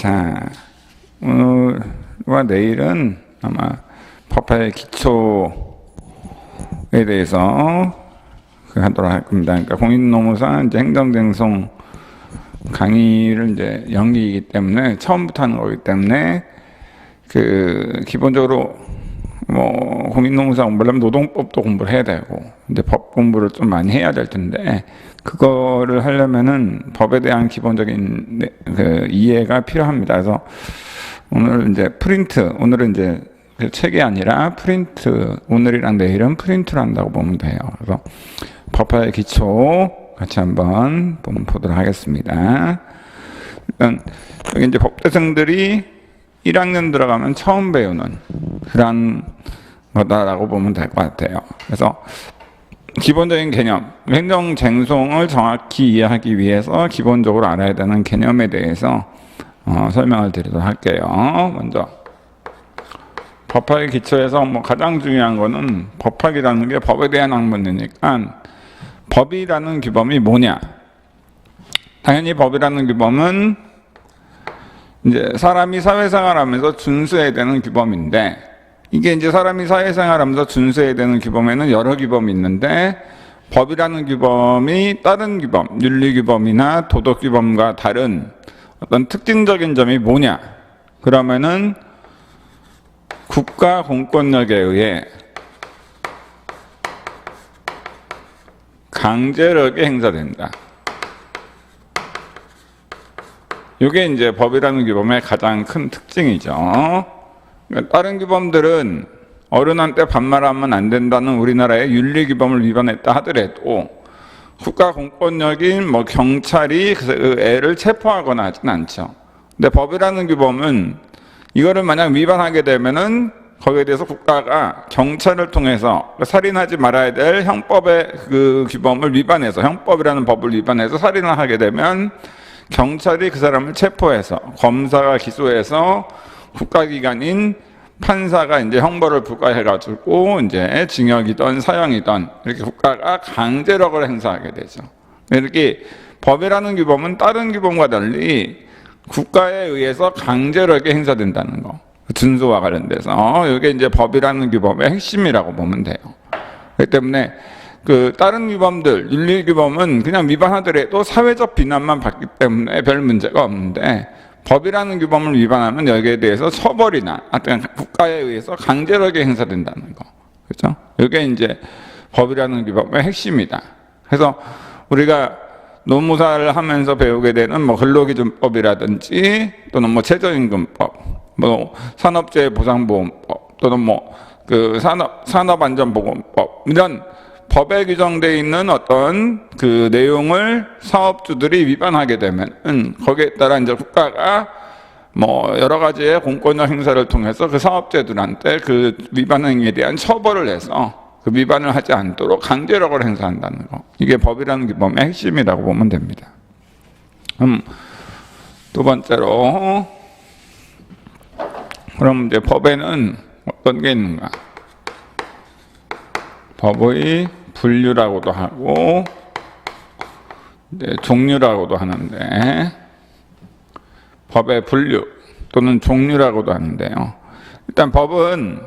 자, 오늘과 내일은 아마 법화의 기초에 대해서 하도록 할 겁니다. 그러니까 공인노무사 이제 행정쟁송 강의를 이제 연기이기 때문에 처음부터 하는 거기 때문에 기본적으로 공인노무사 공부를 하면 노동법도 공부를 해야 되고 이제 법 공부를 좀 많이 해야 될 텐데 그거를 하려면은 법에 대한 기본적인 이해가 필요합니다. 그래서 오늘은 이제 책이 아니라 프린트, 오늘이랑 내일은 프린트를 한다고 보면 돼요. 그래서 법화의 기초 같이 한번 보도록 하겠습니다. 일단 여기 이제 법대생들이 1학년 들어가면 처음 배우는 그런 거다라고 보면 될 것 같아요. 그래서 기본적인 개념, 행정쟁송을 정확히 이해하기 위해서 기본적으로 알아야 되는 개념에 대해서 설명을 드리도록 할게요. 먼저 법학의 기초에서 가장 중요한 거는 법학이라는 게 법에 대한 학문이니까 법이라는 규범이 뭐냐? 당연히 법이라는 규범은 이제 사람이 사회생활하면서 준수해야 되는 규범인데 이게 이제 사람이 사회생활하면서 준수해야 되는 규범에는 여러 규범이 있는데 법이라는 규범이 다른 규범, 윤리규범이나 도덕규범과 다른 어떤 특징적인 점이 뭐냐? 그러면은 국가 공권력에 의해 강제력이 행사된다. 이게 이제 법이라는 규범의 가장 큰 특징이죠. 그러니까 다른 규범들은 어른한테 반말하면 안 된다는 우리나라의 윤리규범을 위반했다 하더라도 국가 공권력인 경찰이 그 애를 체포하거나 하진 않죠. 근데 법이라는 규범은 이거를 만약 위반하게 되면은 거기에 대해서 국가가 경찰을 통해서 살인하지 말아야 될 형법의 그 규범을 위반해서 형법이라는 법을 위반해서 살인을 하게 되면 경찰이 그 사람을 체포해서 검사가 기소해서 국가기관인 판사가 이제 형벌을 부과해가지고 이제 징역이든 사형이든 이렇게 국가가 강제력을 행사하게 되죠. 이렇게 법이라는 규범은 다른 규범과 달리 국가에 의해서 강제력이 행사된다는 거. 준수와 관련돼서 이게 이제 법이라는 규범의 핵심이라고 보면 돼요. 그렇기 때문에 다른 규범들, 윤리규범은 그냥 위반하더라도 사회적 비난만 받기 때문에 별 문제가 없는데 법이라는 규범을 위반하면 여기에 대해서 처벌이나 하여튼 국가에 의해서 강제력이 행사된다는 거. 그렇죠? 이게 이제 법이라는 규범의 핵심이다. 그래서 우리가 노무사를 하면서 배우게 되는 근로기준법이라든지 또는 최저임금법, 산업재해보상보험법 또는 산업안전보건법 이런 법에 규정되어 있는 어떤 그 내용을 사업주들이 위반하게 되면 거기에 따라 이제 국가가 여러 가지의 공권력 행사를 통해서 그 사업주들한테 그 위반 행위에 대한 처벌을 해서 그 위반을 하지 않도록 강제력을 행사한다는 거. 이게 법이라는 규범의 핵심이라고 보면 됩니다. 두 번째로 그럼 이제 법에는 어떤 게 있는가? 법의 분류라고도 하고 종류라고도 하는데 법의 분류 또는 종류라고도 하는데요. 일단 법은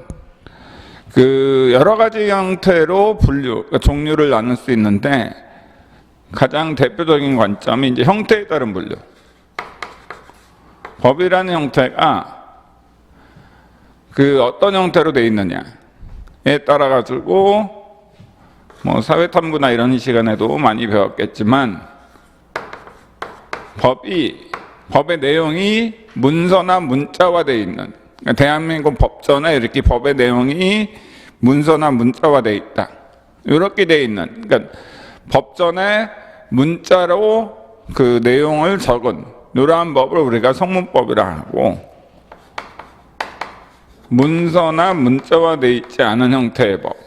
여러 가지 형태로 종류를 나눌 수 있는데 가장 대표적인 관점이 이제 형태에 따른 분류. 법이라는 형태가 어떤 형태로 되어 있느냐에 따라 가지고 사회탐구나 이런 시간에도 많이 배웠겠지만 법의 내용이 문서나 문자화되어 있는 대한민국 법전에 이렇게 법의 내용이 문서나 문자화되어 있다. 이렇게 되어 있는 그러니까 법전에 문자로 그 내용을 적은 이러한 법을 우리가 성문법이라 하고 문서나 문자화되어 있지 않은 형태의 법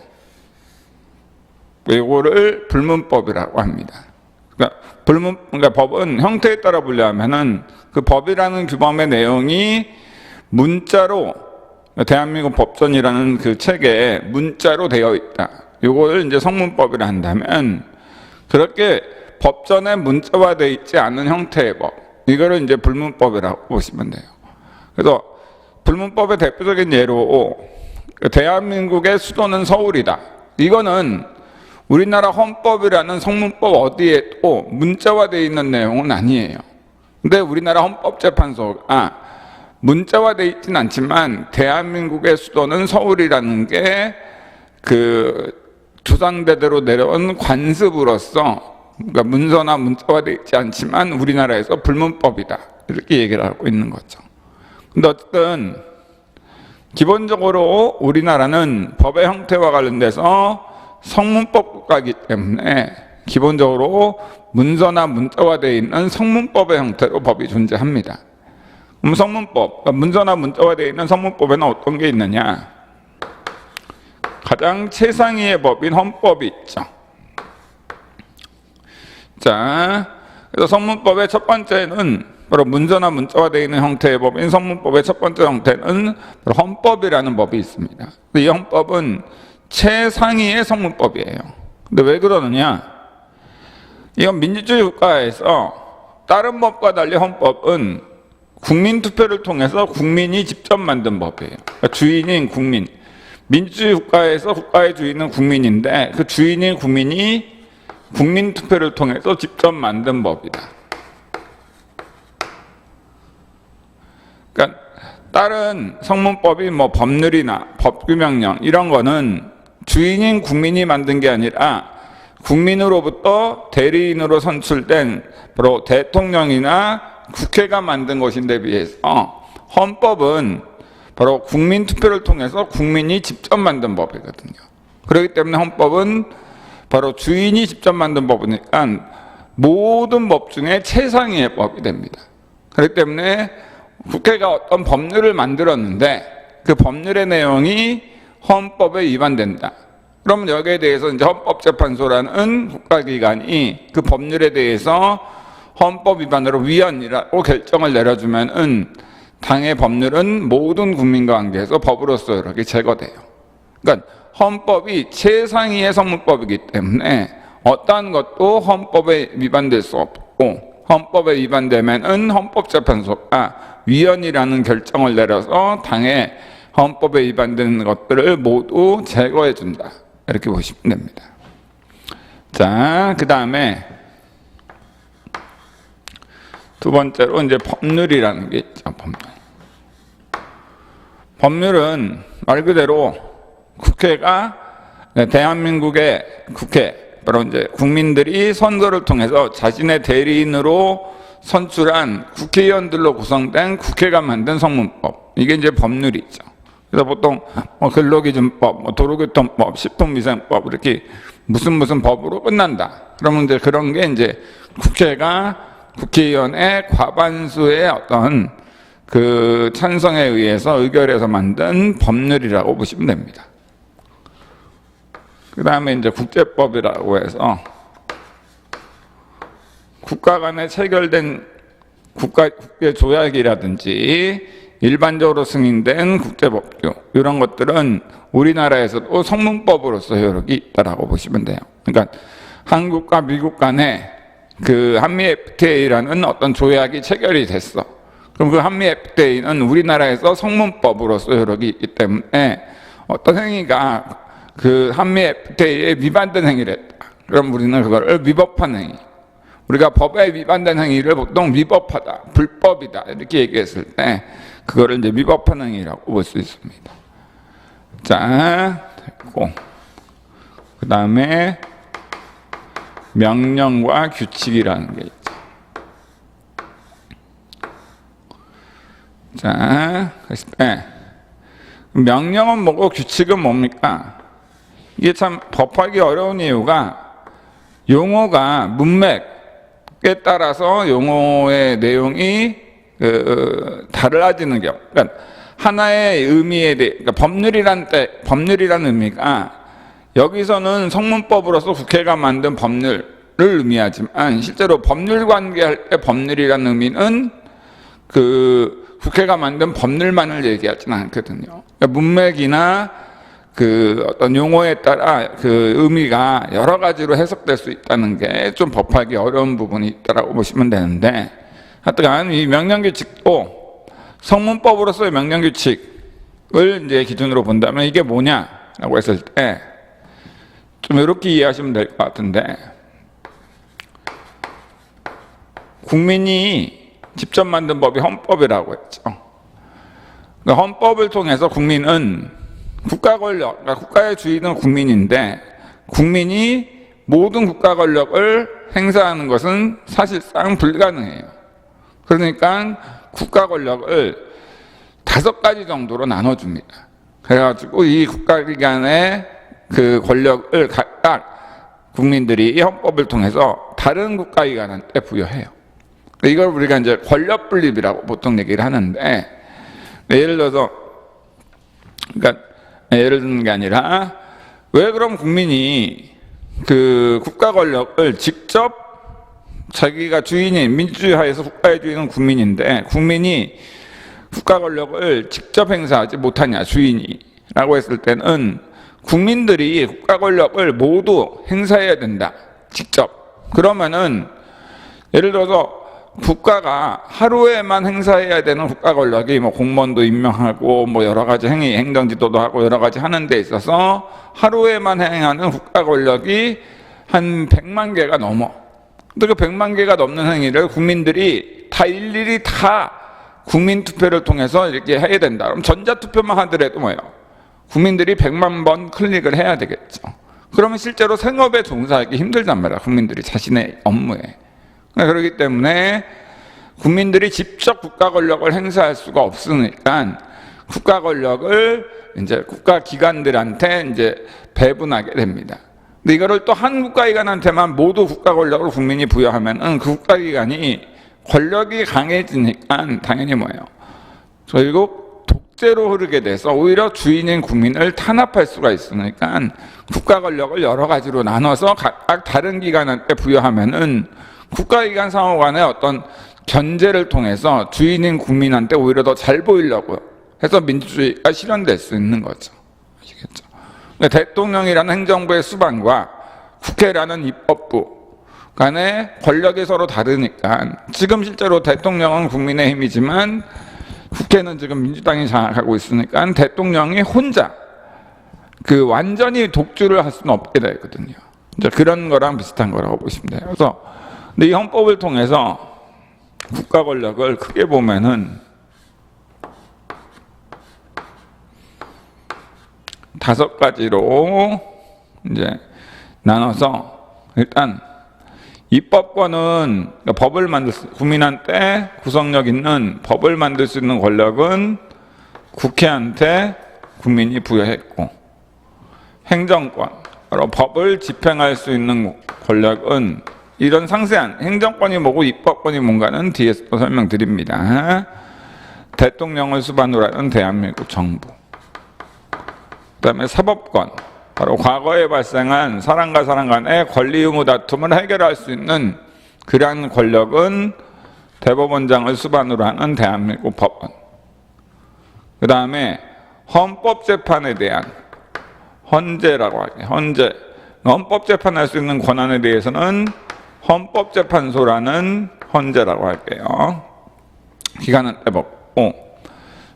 이거를 불문법이라고 합니다. 그러니까 법은 형태에 따라 분류하면은 그 법이라는 규범의 내용이 문자로 대한민국 법전이라는 그 책에 문자로 되어 있다. 이걸 이제 성문법이라 한다면 그렇게 법전에 문자화되어 있지 않은 형태의 법 이거를 이제 불문법이라고 보시면 돼요. 그래서 불문법의 대표적인 예로 대한민국의 수도는 서울이다. 이거는 우리나라 헌법이라는 성문법 어디에도 문자화되어 있는 내용은 아니에요. 근데 우리나라 헌법재판소가 문자화되어 있진 않지만 대한민국의 수도는 서울이라는 게 그 조상대대로 내려온 관습으로서, 그러니까 문서나 문자화되어 있지 않지만 우리나라에서 불문법이다, 이렇게 얘기를 하고 있는 거죠. 근데 어쨌든 기본적으로 우리나라는 법의 형태와 관련돼서 성문법 국가이기 때문에 기본적으로 문서나 문자화되어 있는 성문법의 형태로 법이 존재합니다. 그럼 성문법, 그러니까 문서나 문자화되어 있는 성문법에는 어떤 게 있느냐? 가장 최상위의 법인 헌법이 있죠. 자, 그래서 성문법의 첫 번째는 바로 문서나 문자화되어 있는 형태의 법인 성문법의 첫 번째 형태는 바로 헌법이라는 법이 있습니다. 이 헌법은 최상위의 성문법이에요. 근데 왜 그러느냐? 이건 민주주의 국가에서 다른 법과 달리 헌법은 국민투표를 통해서 국민이 직접 만든 법이에요. 그러니까 주인인 국민. 민주주의 국가에서 국가의 주인은 국민인데 그 주인인 국민이 국민투표를 통해서 직접 만든 법이다. 그러니까 다른 성문법이 뭐 법률이나 법규명령 이런 거는 주인인 국민이 만든 게 아니라 국민으로부터 대리인으로 선출된 바로 대통령이나 국회가 만든 것인데 비해서 헌법은 바로 국민투표를 통해서 국민이 직접 만든 법이거든요. 그렇기 때문에 헌법은 바로 주인이 직접 만든 법이니까 모든 법 중에 최상위의 법이 됩니다. 그렇기 때문에 국회가 어떤 법률을 만들었는데 그 법률의 내용이 헌법에 위반된다. 그러면 여기에 대해서 이제 헌법재판소라는 국가기관이 그 법률에 대해서 헌법 위반으로 위헌이라고 결정을 내려주면은 당의 법률은 모든 국민과 관계에서 법으로서 이렇게 제거돼요. 그러니까 헌법이 최상위의 성문법이기 때문에 어떠한 것도 헌법에 위반될 수 없고 헌법에 위반되면은 헌법재판소가 위헌이라는 결정을 내려서 당의 헌법에 위반되는 것들을 모두 제거해 준다. 이렇게 보시면 됩니다. 자, 그 다음에 두 번째로 이제 법률이라는 게 있죠. 법률은 말 그대로 국회가 대한민국의 국회, 바로 이제 국민들이 선거를 통해서 자신의 대리인으로 선출한 국회의원들로 구성된 국회가 만든 성문법. 이게 이제 법률이죠. 그래서 보통 근로기준법, 도로교통법, 식품위생법 이렇게 무슨 법으로 끝난다. 그러면 이제 그런 게 이제 국회가 국회의원의 과반수의 어떤 그 찬성에 의해서 의결해서 만든 법률이라고 보시면 됩니다. 그 다음에 이제 국제법이라고 해서 국가 간에 체결된 국제 조약이라든지 일반적으로 승인된 국제법규 이런 것들은 우리나라에서도 성문법으로서 효력이 있다라고 보시면 돼요. 그러니까 한국과 미국 간에 그 한미 FTA라는 어떤 조약이 체결이 됐어. 그럼 그 한미 FTA는 우리나라에서 성문법으로서 효력이 있기 때문에 어떤 행위가 그 한미 FTA에 위반된 행위를 했다. 그럼 우리는 그걸 위법한 행위. 우리가 법에 위반된 행위를 보통 위법하다, 불법이다 이렇게 얘기했을 때 그거를 이제 위법한 행위라고 볼 수 있습니다. 자, 됐고 그 다음에 명령과 규칙이라는 게 있죠. 자, 그랬을 때 명령은 뭐고 규칙은 뭡니까? 이게 참 법하기 어려운 이유가 용어가 문맥에 따라서 용어의 내용이 달라지는 경우. 그러니까 하나의 의미에 대해, 그러니까 법률이라는 의미가 여기서는 성문법으로서 국회가 만든 법률을 의미하지만 실제로 법률 관계할 때 법률이라는 의미는 그 국회가 만든 법률만을 얘기하지는 않거든요. 그러니까 문맥이나 그 어떤 용어에 따라 그 의미가 여러 가지로 해석될 수 있다는 게 좀 법하기 어려운 부분이 있다라고 보시면 되는데 하여간 이 명령규칙도 성문법으로서의 명령규칙을 이제 기준으로 본다면 이게 뭐냐라고 했을 때 좀 이렇게 이해하시면 될 것 같은데, 국민이 직접 만든 법이 헌법이라고 했죠. 그 헌법을 통해서 국민은 국가 권력, 그러니까 국가의 주인은 국민인데 국민이 모든 국가 권력을 행사하는 것은 사실상 불가능해요. 그러니까 국가 권력을 5가지 정도로 나눠줍니다. 그래가지고 이 국가기관의 그 권력을 각각 국민들이 이 헌법을 통해서 다른 국가기관한테 부여해요. 이걸 우리가 이제 권력 분립이라고 보통 얘기를 하는데, 예를 들어서, 그러니까 예를 드는 게 아니라, 왜 그럼 국민이 그 국가 권력을 직접 자기가 주인인, 민주주의 하에서 국가의 주인은 국민인데 국민이 국가 권력을 직접 행사하지 못하냐, 주인이라고 했을 때는 국민들이 국가 권력을 모두 행사해야 된다, 직접. 그러면은 예를 들어서 국가가 하루에만 행사해야 되는 국가 권력이 뭐 공무원도 임명하고 뭐 여러 가지 행정지도도 하고 여러 가지 하는 데 있어서 하루에만 행하는 국가 권력이 한 100만 개가 넘어. 근데 그 100만 개가 넘는 행위를 국민들이 다 일일이 다 국민 투표를 통해서 이렇게 해야 된다. 그럼 전자투표만 하더라도 뭐예요? 국민들이 100만 번 클릭을 해야 되겠죠. 그러면 실제로 생업에 종사하기 힘들단 말이야, 국민들이 자신의 업무에. 그렇기 때문에 국민들이 직접 국가 권력을 행사할 수가 없으니까 국가 권력을 이제 국가 기관들한테 이제 배분하게 됩니다. 근데 이거를 또 한 국가기관한테만 모두 국가 권력을 국민이 부여하면은 그 국가기관이 권력이 강해지니까 당연히 뭐예요? 결국 독재로 흐르게 돼서 오히려 주인인 국민을 탄압할 수가 있으니까 국가 권력을 여러 가지로 나눠서 각각 다른 기관한테 부여하면은 국가기관 상호 간의 어떤 견제를 통해서 주인인 국민한테 오히려 더 잘 보이려고 해서 민주주의가 실현될 수 있는 거죠. 아시겠죠? 그러니까 대통령이라는 행정부의 수반과 국회라는 입법부 간의 권력이 서로 다르니까 지금 실제로 대통령은 국민의힘이지만 국회는 지금 민주당이 장악하고 있으니까 대통령이 혼자 그 완전히 독주를 할 수는 없게 되거든요. 이제 그런 거랑 비슷한 거라고 보시면 돼요. 그래서 근데 이 헌법을 통해서 국가 권력을 크게 보면은 5가지로 이제 나눠서, 일단 입법권은 그러니까 법을 만들 수, 국민한테 구속력 있는 법을 만들 수 있는 권력은 국회한테 국민이 부여했고, 행정권, 바로 법을 집행할 수 있는 권력은 이런 상세한 행정권이 뭐고 입법권이 뭔가는 뒤에서 또 설명드립니다. 대통령을 수반으로 하는 대한민국 정부. 그 다음에 사법권, 바로 과거에 발생한 사람과 사람 간의 권리 의무 다툼을 해결할 수 있는 그러한 권력은 대법원장을 수반으로 하는 대한민국 법원. 그 다음에 헌법재판에 대한 헌재라고 하죠. 헌재. 헌법재판할 수 있는 권한에 대해서는 헌법재판소라는 헌재라고 할게요. 기간은 빼먹고,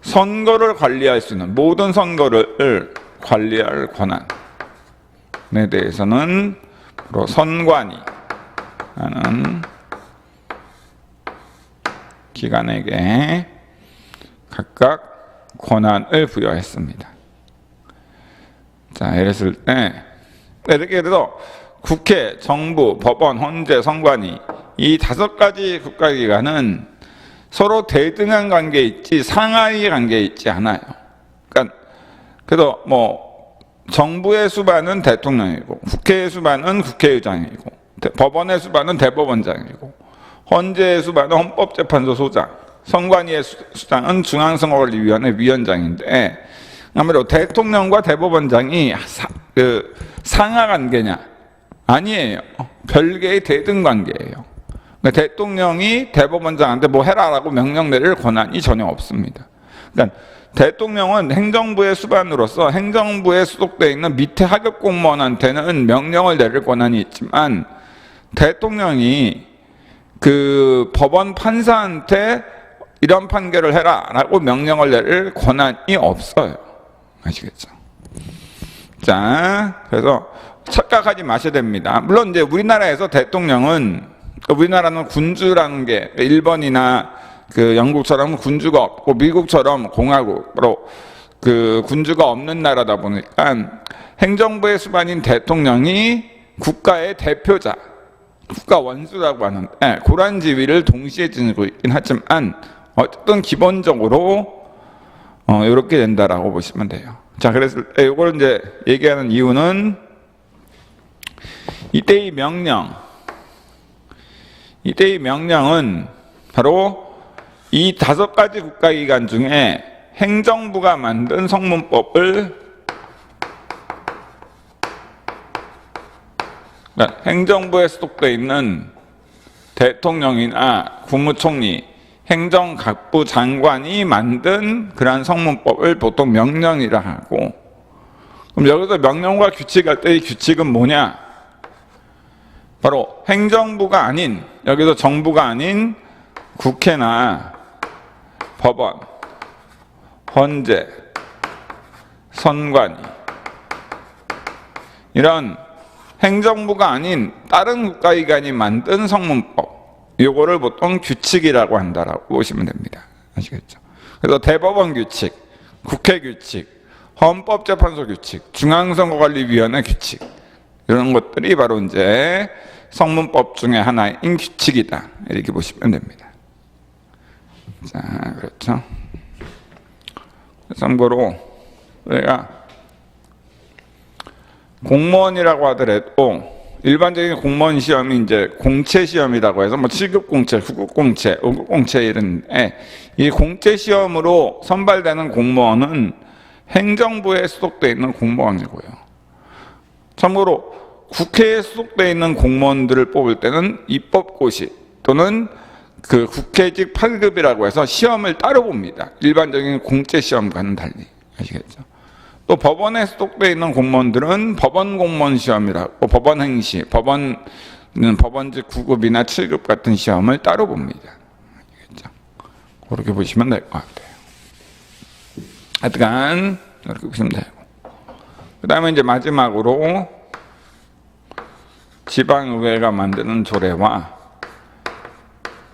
선거를 관리할 수 있는, 모든 선거를 관리할 권한에 대해서는 바로 선관위 하는 기관에게 각각 권한을 부여했습니다. 자, 이랬을 때 이렇게 해서 국회, 정부, 법원, 헌재, 선관위 이 5가지 국가기관은 서로 대등한 관계에 있지 상하이 관계에 있지 않아요. 그러니까 그래서 뭐 정부의 수반은 대통령이고, 국회의 수반은 국회의장이고, 법원의 수반은 대법원장이고, 헌재의 수반은 헌법재판소 소장, 선관위의 수장은 중앙선거관리위원회 위원장인데, 아무래도 대통령과 대법원장이 상하 관계냐? 아니에요. 별개의 대등 관계예요. 그러니까 대통령이 대법원장한테 뭐 해라라고 명령 내릴 권한이 전혀 없습니다. 그러니까 대통령은 행정부의 수반으로서 행정부에 소속되어 있는 밑에 하급 공무원한테는 명령을 내릴 권한이 있지만, 대통령이 그 법원 판사한테 이런 판결을 해라라고 명령을 내릴 권한이 없어요. 아시겠죠? 자, 그래서 착각하지 마셔야 됩니다. 물론 이제 우리나라에서 대통령은, 우리나라는 군주라는 게 일본이나 그 영국처럼 군주가 없고 미국처럼 공화국으로 그 군주가 없는 나라다 보니까 행정부의 수반인 대통령이 국가의 대표자, 국가 원수라고 하는데 그런 지위를 동시에 지니고 있긴 하지만 어쨌든 기본적으로 이렇게 된다라고 보시면 돼요. 자, 그래서 이걸 이제 얘기하는 이유는 이때의 명령은 바로 이 5가지 국가기관 중에 행정부가 만든 성문법을, 그러니까 행정부에 소속되어 있는 대통령이나 국무총리, 행정각부 장관이 만든 그러한 성문법을 보통 명령이라 하고, 그럼 여기서 명령과 규칙할 때 이 규칙은 뭐냐? 바로 행정부가 아닌, 여기서 정부가 아닌 국회나 법원, 헌재, 선관위, 이런 행정부가 아닌 다른 국가기관이 만든 성문법, 이거를 보통 규칙이라고 한다라고 보시면 됩니다. 아시겠죠? 그래서 대법원 규칙, 국회 규칙, 헌법재판소 규칙, 중앙선거관리위원회 규칙, 이런 것들이 바로 이제 성문법 중에 하나인 규칙이다, 이렇게 보시면 됩니다. 자, 그렇죠. 참고로 우리가 공무원이라고 하더라도 일반적인 공무원 시험이 이제 공채 시험이라고 해서 뭐 7급 공채, 9급 공채, 5급 공채 이런데, 이 공채 시험으로 선발되는 공무원은 행정부에 소속되어 있는 공무원이고요. 참고로 국회에 소속되어 있는 공무원들을 뽑을 때는 입법고시 또는 그 국회직 8급이라고 해서 시험을 따로 봅니다. 일반적인 공채 시험과는 달리. 아시겠죠? 또 법원에 소속되어 있는 공무원들은 법원 공무원 시험이라고, 법원 행시, 법원직 9급이나 7급 같은 시험을 따로 봅니다. 알겠죠? 그렇게 보시면 될 것 같아요. 하여간 이렇게 보시면 되고, 그 다음에 이제 마지막으로 지방의회가 만드는 조례와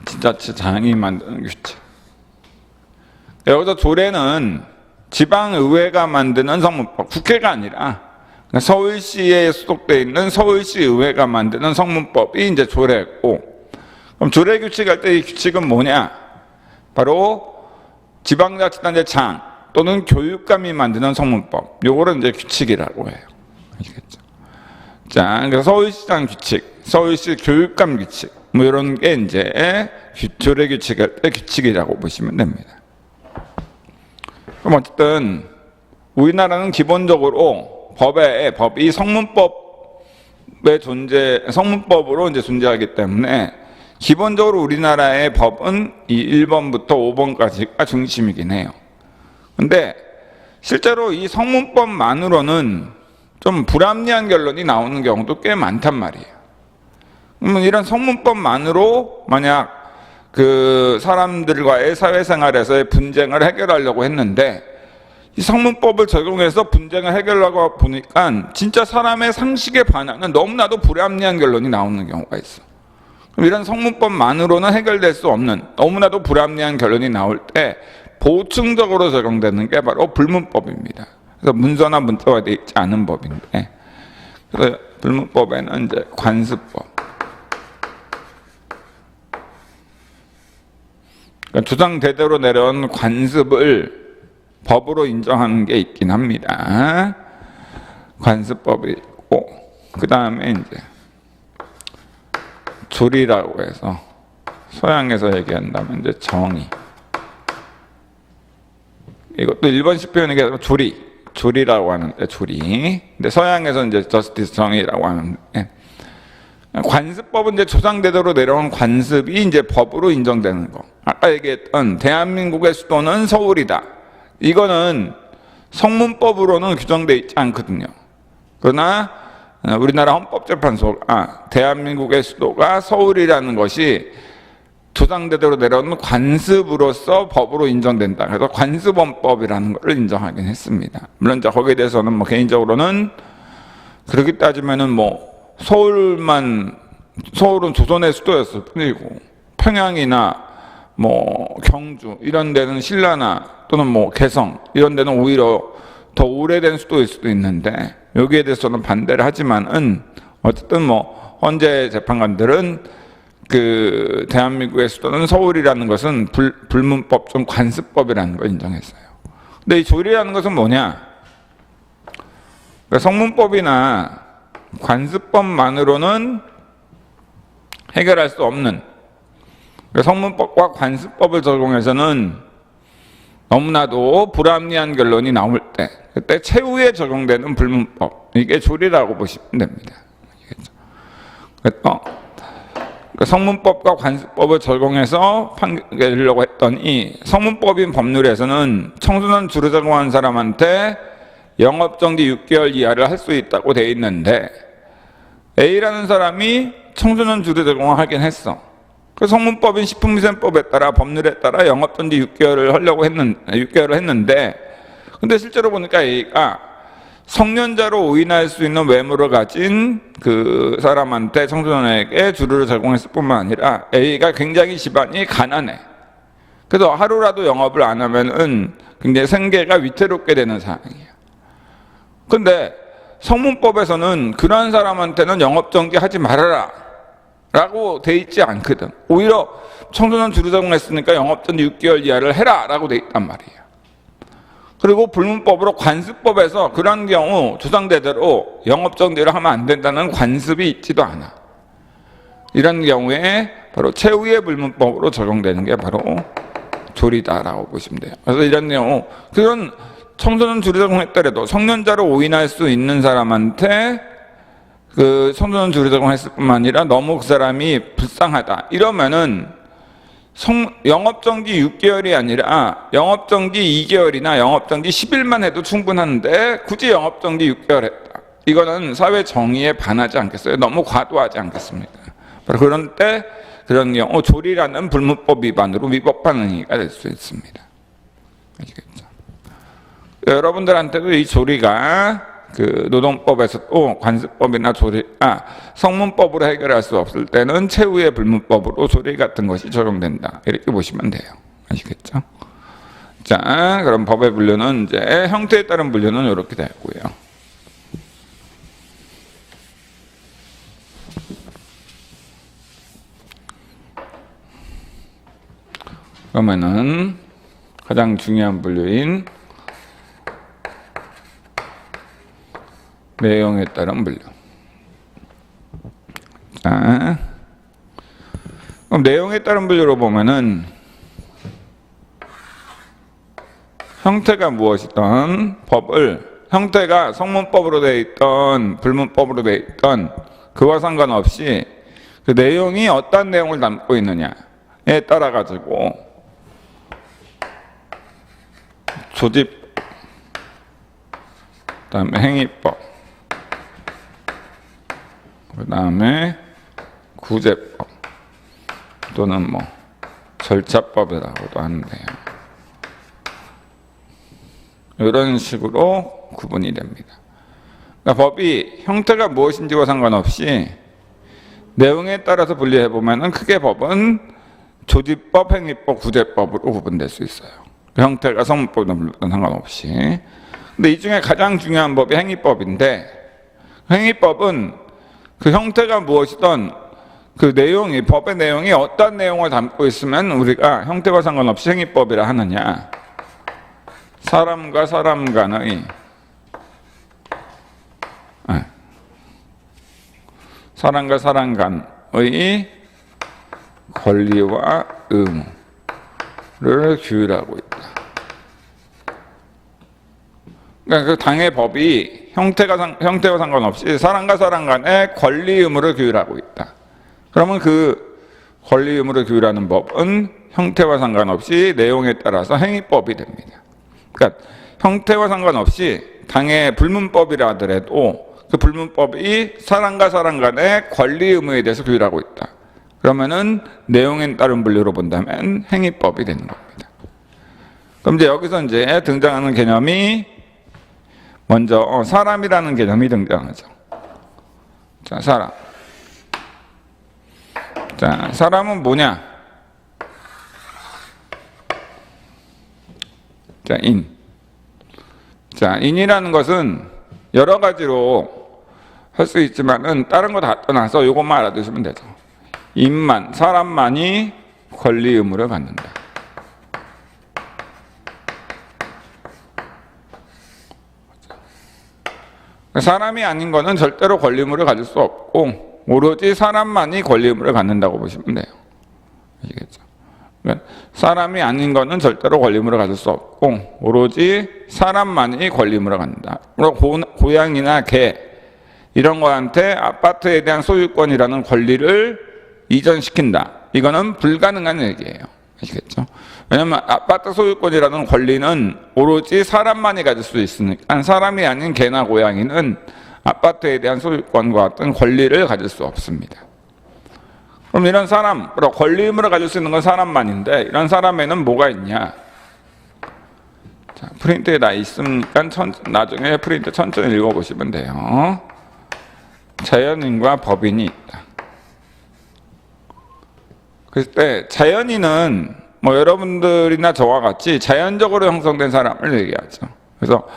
지자체장이 만드는 규칙. 여기서 조례는 지방의회가 만드는 성문법, 국회가 아니라 서울시에 소속되어 있는 서울시의회가 만드는 성문법이 이제 조례고, 그럼 조례 규칙할 때 이 규칙은 뭐냐? 바로 지방자치단체장 또는 교육감이 만드는 성문법, 요거를 이제 규칙이라고 해요. 아시겠죠? 자, 그래서 서울시장 규칙, 서울시 교육감 규칙, 뭐 이런 게 이제 조례 규칙할 때 규칙이라고 보시면 됩니다. 그럼 어쨌든 우리나라는 기본적으로 법이 성문법으로 이제 존재하기 때문에 기본적으로 우리나라의 법은 이 1번부터 5번까지가 중심이긴 해요. 근데 실제로 이 성문법만으로는 좀 불합리한 결론이 나오는 경우도 꽤 많단 말이에요. 그러면 이런 성문법만으로 만약 그 사람들과의 사회생활에서의 분쟁을 해결하려고 했는데, 이 성문법을 적용해서 분쟁을 해결하고 보니까 진짜 사람의 상식에 반하는 너무나도 불합리한 결론이 나오는 경우가 있어. 그럼 이런 성문법만으로는 해결될 수 없는 너무나도 불합리한 결론이 나올 때 보충적으로 적용되는 게 바로 불문법입니다. 그래서 문서나 문자가 되어 있지 않은 법인데, 그래서 불문법에는 이제 관습법, 그러니까 조상 대대로 내려온 관습을 법으로 인정하는 게 있긴 합니다. 관습법이 있고, 그 다음에 이제 조리라고 해서 서양에서 얘기한다면 이제 정의, 이것도 일본식 표현이 아니라 조리라고 하는데, 조리. 근데 서양에서 이제 저스티스, 정의라고 하는데, 관습법은 이제 조상대대로 내려온 관습이 이제 법으로 인정되는 거. 아까 얘기했던 대한민국의 수도는 서울이다. 이거는 성문법으로는 규정되어 있지 않거든요. 그러나 우리나라 헌법재판소가 대한민국의 수도가 서울이라는 것이 조상대대로 내려오는 관습으로서 법으로 인정된다. 그래서 관습원법이라는 것을 인정하긴 했습니다. 물론 거기에 대해서는 뭐 개인적으로는 그렇게 따지면은 뭐 서울은 조선의 수도였을 뿐이고 평양이나 뭐 경주 이런 데는 신라나 또는 뭐 개성 이런 데는 오히려 더 오래된 수도일 수도 있는데 여기에 대해서는 반대를 하지만은 어쨌든 뭐 헌재 재판관들은 그 대한민국의 수도는 서울이라는 것은 불문법 중 관습법이라는 걸 인정했어요. 근데 이 조리라는 것은 뭐냐? 그러니까 성문법이나 관습법만으로는 해결할 수 없는, 그러니까 성문법과 관습법을 적용해서는 너무나도 불합리한 결론이 나올 때 그때 최후에 적용되는 불문법, 이게 조리라고 보시면 됩니다. 그래서 성문법과 관습법을 적용해서 판결하려고 했더니 성문법인 법률에서는 청소년 주로 적용한 사람한테 영업정지 6개월 이하를 할 수 있다고 돼 있는데 A라는 사람이 청소년 주로 적용을 하긴 했어. 그 성문법인 식품위생법에 따라 법률에 따라 영업정지 6개월을 했는데 근데 실제로 보니까 A가 성년자로 오인할 수 있는 외모를 가진 그 사람한테 청소년에게 주류를 제공했을 뿐만 아니라 A가 굉장히 집안이 가난해. 그래서 하루라도 영업을 안 하면은 굉장히 생계가 위태롭게 되는 상황이에요. 근데 성문법에서는 그러한 사람한테는 영업정지 하지 말아라 라고 돼 있지 않거든. 오히려 청소년 주류 제공했으니까 영업정지 6개월 이하를 해라 라고 돼 있단 말이에요. 그리고 불문법으로 관습법에서 그런 경우 조상대대로 영업정지를 하면 안 된다는 관습이 있지도 않아. 이런 경우에 바로 최후의 불문법으로 적용되는 게 바로 조리다라고 보시면 돼요. 그래서 이런 경우 그런 청소년 주류 제공했더라도 성년자로 오인할 수 있는 사람한테 그 청소년 주류 제공했을 뿐만 아니라 너무 그 사람이 불쌍하다 이러면은 영업정지 6개월이 아니라 영업정지 2개월이나 영업정지 10일만 해도 충분한데 굳이 영업정지 6개월 했다. 이거는 사회 정의에 반하지 않겠어요? 너무 과도하지 않겠습니까? 바로 그런 때 그런 경우 조리라는 불문법 위반으로 위법한 행위가 될 수 있습니다. 아시겠죠? 여러분들한테도 이 조리가 그 노동법에서도 관습법이나 성문법으로 해결할 수 없을 때는 최후의 불문법으로 조리 같은 것이 적용된다. 이렇게 보시면 돼요. 아시겠죠? 자, 그럼 법의 분류는 이제 형태에 따른 분류는 이렇게 되고요. 그러면은 가장 중요한 분류인 내용에 따른 분류. 자, 그럼 내용에 따른 분류로 보면은 형태가 무엇이든 법을 형태가 성문법으로 되어 있던 불문법으로 되어 있던 그와 상관없이 그 내용이 어떤 내용을 담고 있느냐에 따라 가지고 조집, 그다음에 행위법, 그 다음에 구제법 또는 뭐 절차법이라고도 하는데요. 이런 식으로 구분이 됩니다. 그러니까 법이 형태가 무엇인지와 상관없이 내용에 따라서 분리해 보면은 크게 법은 조직법, 행위법, 구제법으로 구분될 수 있어요. 형태가 성문법이나 불문법과 상관없이. 근데 이 중에 가장 중요한 법이 행위법인데 행위법은 그 형태가 무엇이든 그 내용이 법의 내용이 어떤 내용을 담고 있으면 우리가 형태와 상관없이 행위법이라 하느냐. 사람과 사람 간의 사람과 사람 간의 권리와 의무를 규율하고 있다. 그러니까 그 당의 법이 형태와 상관없이 사람과 사람 간의 권리 의무를 규율하고 있다. 그러면 그 권리 의무를 규율하는 법은 형태와 상관없이 내용에 따라서 행위법이 됩니다. 그러니까 형태와 상관없이 당의 불문법이라 하더라도 그 불문법이 사람과 사람 간의 권리 의무에 대해서 규율하고 있다. 그러면은 내용에 따른 분류로 본다면 행위법이 되는 겁니다. 그럼 이제 여기서 이제 등장하는 개념이 먼저 사람이라는 개념이 등장하죠. 자, 사람. 자, 사람은 뭐냐? 자, 인. 자, 인이라는 것은 여러 가지로 할 수 있지만은 다른 거 다 떠나서 이것만 알아두시면 되죠. 인만, 사람만이 권리 의무를 갖는다. 사람이 아닌 거는 절대로 권리 의무를 가질 수 없고 오로지 사람만이 권리 의무를 갖는다고 보시면 돼요. 아시겠죠? 사람이 아닌 거는 절대로 권리 의무를 가질 수 없고 오로지 사람만이 권리 의무를 갖는다. 고양이나 개 이런 거한테 아파트에 대한 소유권이라는 권리를 이전시킨다. 이거는 불가능한 얘기예요. 아시겠죠? 왜냐하면 아파트 소유권이라는 권리는 오로지 사람만이 가질 수 있으니까 사람이 아닌 개나 고양이는 아파트에 대한 소유권과 같은 권리를 가질 수 없습니다. 그럼 이런 사람, 권리 의무를 가질 수 있는 건 사람만인데 이런 사람에는 뭐가 있냐? 자, 프린트에 다 있으니까 나중에 프린트 천천히 읽어보시면 돼요. 자연인과 법인이 있다. 그럴 때 자연인은 뭐 여러분들이나 저와 같이 자연적으로 형성된 사람을 얘기하죠. 그래서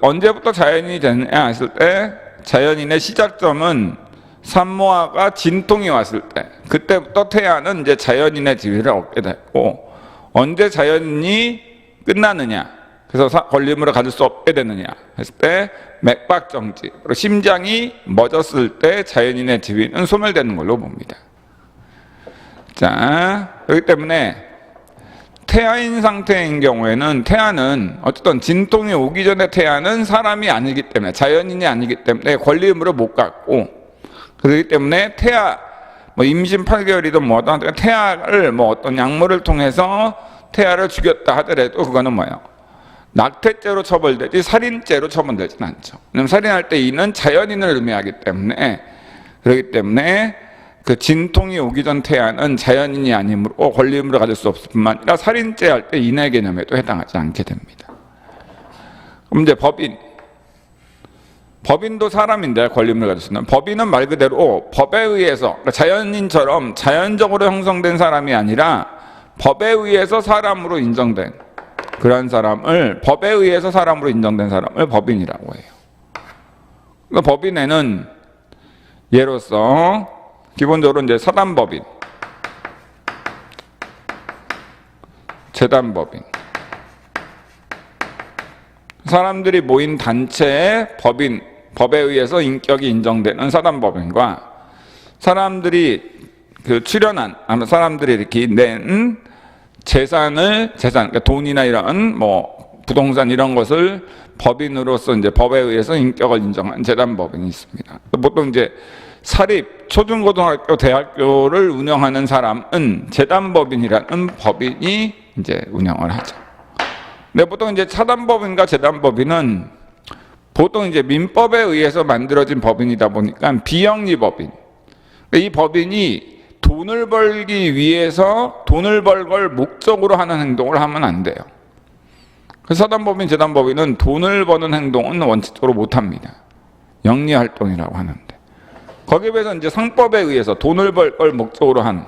언제부터 자연인이 되느냐 했을 때 자연인의 시작점은 산모아가 진통이 왔을 때 그때부터 태아는 이제 자연인의 지위를 얻게 됐고 언제 자연인이 끝나느냐 그래서 권리 의무를 가질 수 없게 되느냐 했을 때 맥박 정지 그리고 심장이 멎었을 때 자연인의 지위는 소멸되는 걸로 봅니다. 자, 그렇기 때문에 태아인 상태인 경우에는 태아는 어쨌든 진통이 오기 전에 태아는 사람이 아니기 때문에 자연인이 아니기 때문에 권리 의무를 못 갖고 그렇기 때문에 태아 임신 8개월이든 뭐든 태아를 어떤 약물을 통해서 태아를 죽였다 하더라도 그거는 뭐예요? 낙태죄로 처벌되지 살인죄로 처벌되지는 않죠. 왜냐하면 살인할 때 이는 자연인을 의미하기 때문에 그렇기 때문에 그 진통이 오기 전 태아는 자연인이 아니므로 권리 의무를 가질 수 없을 뿐만 아니라 살인죄 할 때 인의 개념에도 해당하지 않게 됩니다. 그럼 이제 법인도 사람인데 권리 의무를 가질 수 있는 법인은 말 그대로 법에 의해서 그러니까 자연인처럼 자연적으로 형성된 사람이 아니라 법에 의해서 사람으로 인정된 그런 사람을 법에 의해서 사람으로 인정된 사람을 법인이라고 해요. 그러니까 법인에는 예로서 기본적으로 이제 사단법인, 재단법인, 사람들이 모인 단체의 법인, 법에 의해서 인격이 인정되는 사단법인과 사람들이 출연한, 사람들이 이렇게 낸 재산, 그러니까 돈이나 이런 부동산 이런 것을 법인으로서 이제 법에 의해서 인격을 인정한 재단법인이 있습니다. 보통 이제 사립, 초중고등학교, 대학교를 운영하는 사람은 재단법인이라는 법인이 이제 운영을 하죠. 근데 보통 이제 사단법인과 재단법인은 보통 이제 민법에 의해서 만들어진 법인이다 보니까 비영리법인. 이 법인이 돈을 벌기 위해서 돈을 벌 걸 목적으로 하는 행동을 하면 안 돼요. 그래서 사단법인, 재단법인은 돈을 버는 행동은 원칙적으로 못 합니다. 영리활동이라고 하는데. 거기에 비해서 이제 상법에 의해서 돈을 벌 걸 목적으로 한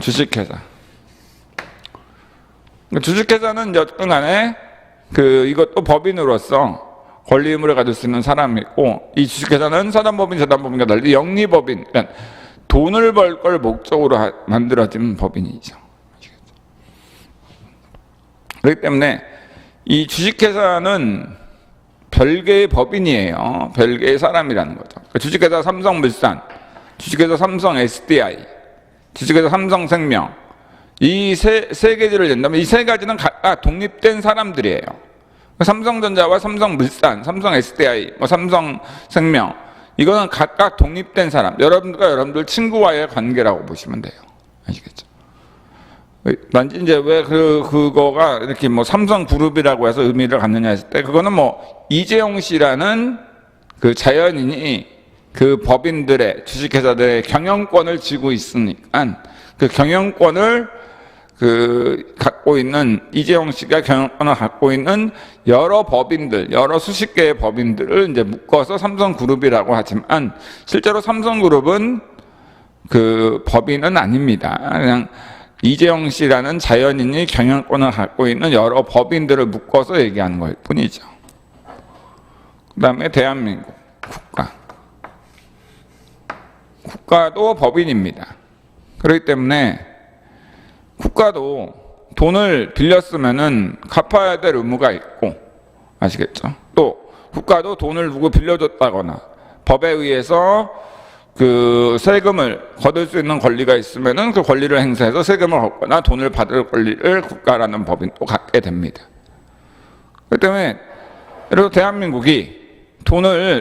주식회사. 주식회사는 이제 어쨌든 간에 이것도 법인으로서 권리 의무를 가질 수 있는 사람이 있고 이 주식회사는 사단법인, 재단법인과 달리 영리법인, 그러니까 돈을 벌 걸 목적으로 만들어진 법인이죠. 그렇기 때문에 이 주식회사는 별개의 법인이에요. 별개의 사람이라는 거죠. 주식회사 삼성물산, 주식회사 삼성 SDI, 주식회사 삼성생명 이 세 개를 낸다면 이 세 가지는 각각 독립된 사람들이에요. 삼성전자와 삼성물산, 삼성 SDI, 삼성생명 이거는 각각 독립된 사람. 여러분들과 여러분들 친구와의 관계라고 보시면 돼요. 아시겠죠? 단지 이제 왜 그거가 이렇게 삼성그룹이라고 해서 의미를 갖느냐 했을 때 그거는 이재용 씨라는 그 자연인이 그 법인들의 주식회사들의 경영권을 쥐고 있으니까 그 경영권을 갖고 있는 이재용 씨가 경영권을 갖고 있는 여러 법인들, 여러 수십 개의 법인들을 이제 묶어서 삼성그룹이라고 하지만 실제로 삼성그룹은 그 법인은 아닙니다. 그냥 이재용 씨라는 자연인이 경영권을 갖고 있는 여러 법인들을 묶어서 얘기하는 것 뿐이죠. 그 다음에 대한민국 국가. 국가도 법인입니다. 그렇기 때문에 국가도 돈을 빌렸으면은 갚아야 될 의무가 있고, 아시겠죠? 또 국가도 돈을 누구 빌려줬다거나 법에 의해서 그 세금을 거둘 수 있는 권리가 있으면은 그 권리를 행사해서 세금을 걷거나 돈을 받을 권리를 국가라는 법인도 갖게 됩니다. 그렇기 때문에 예를 들어 대한민국이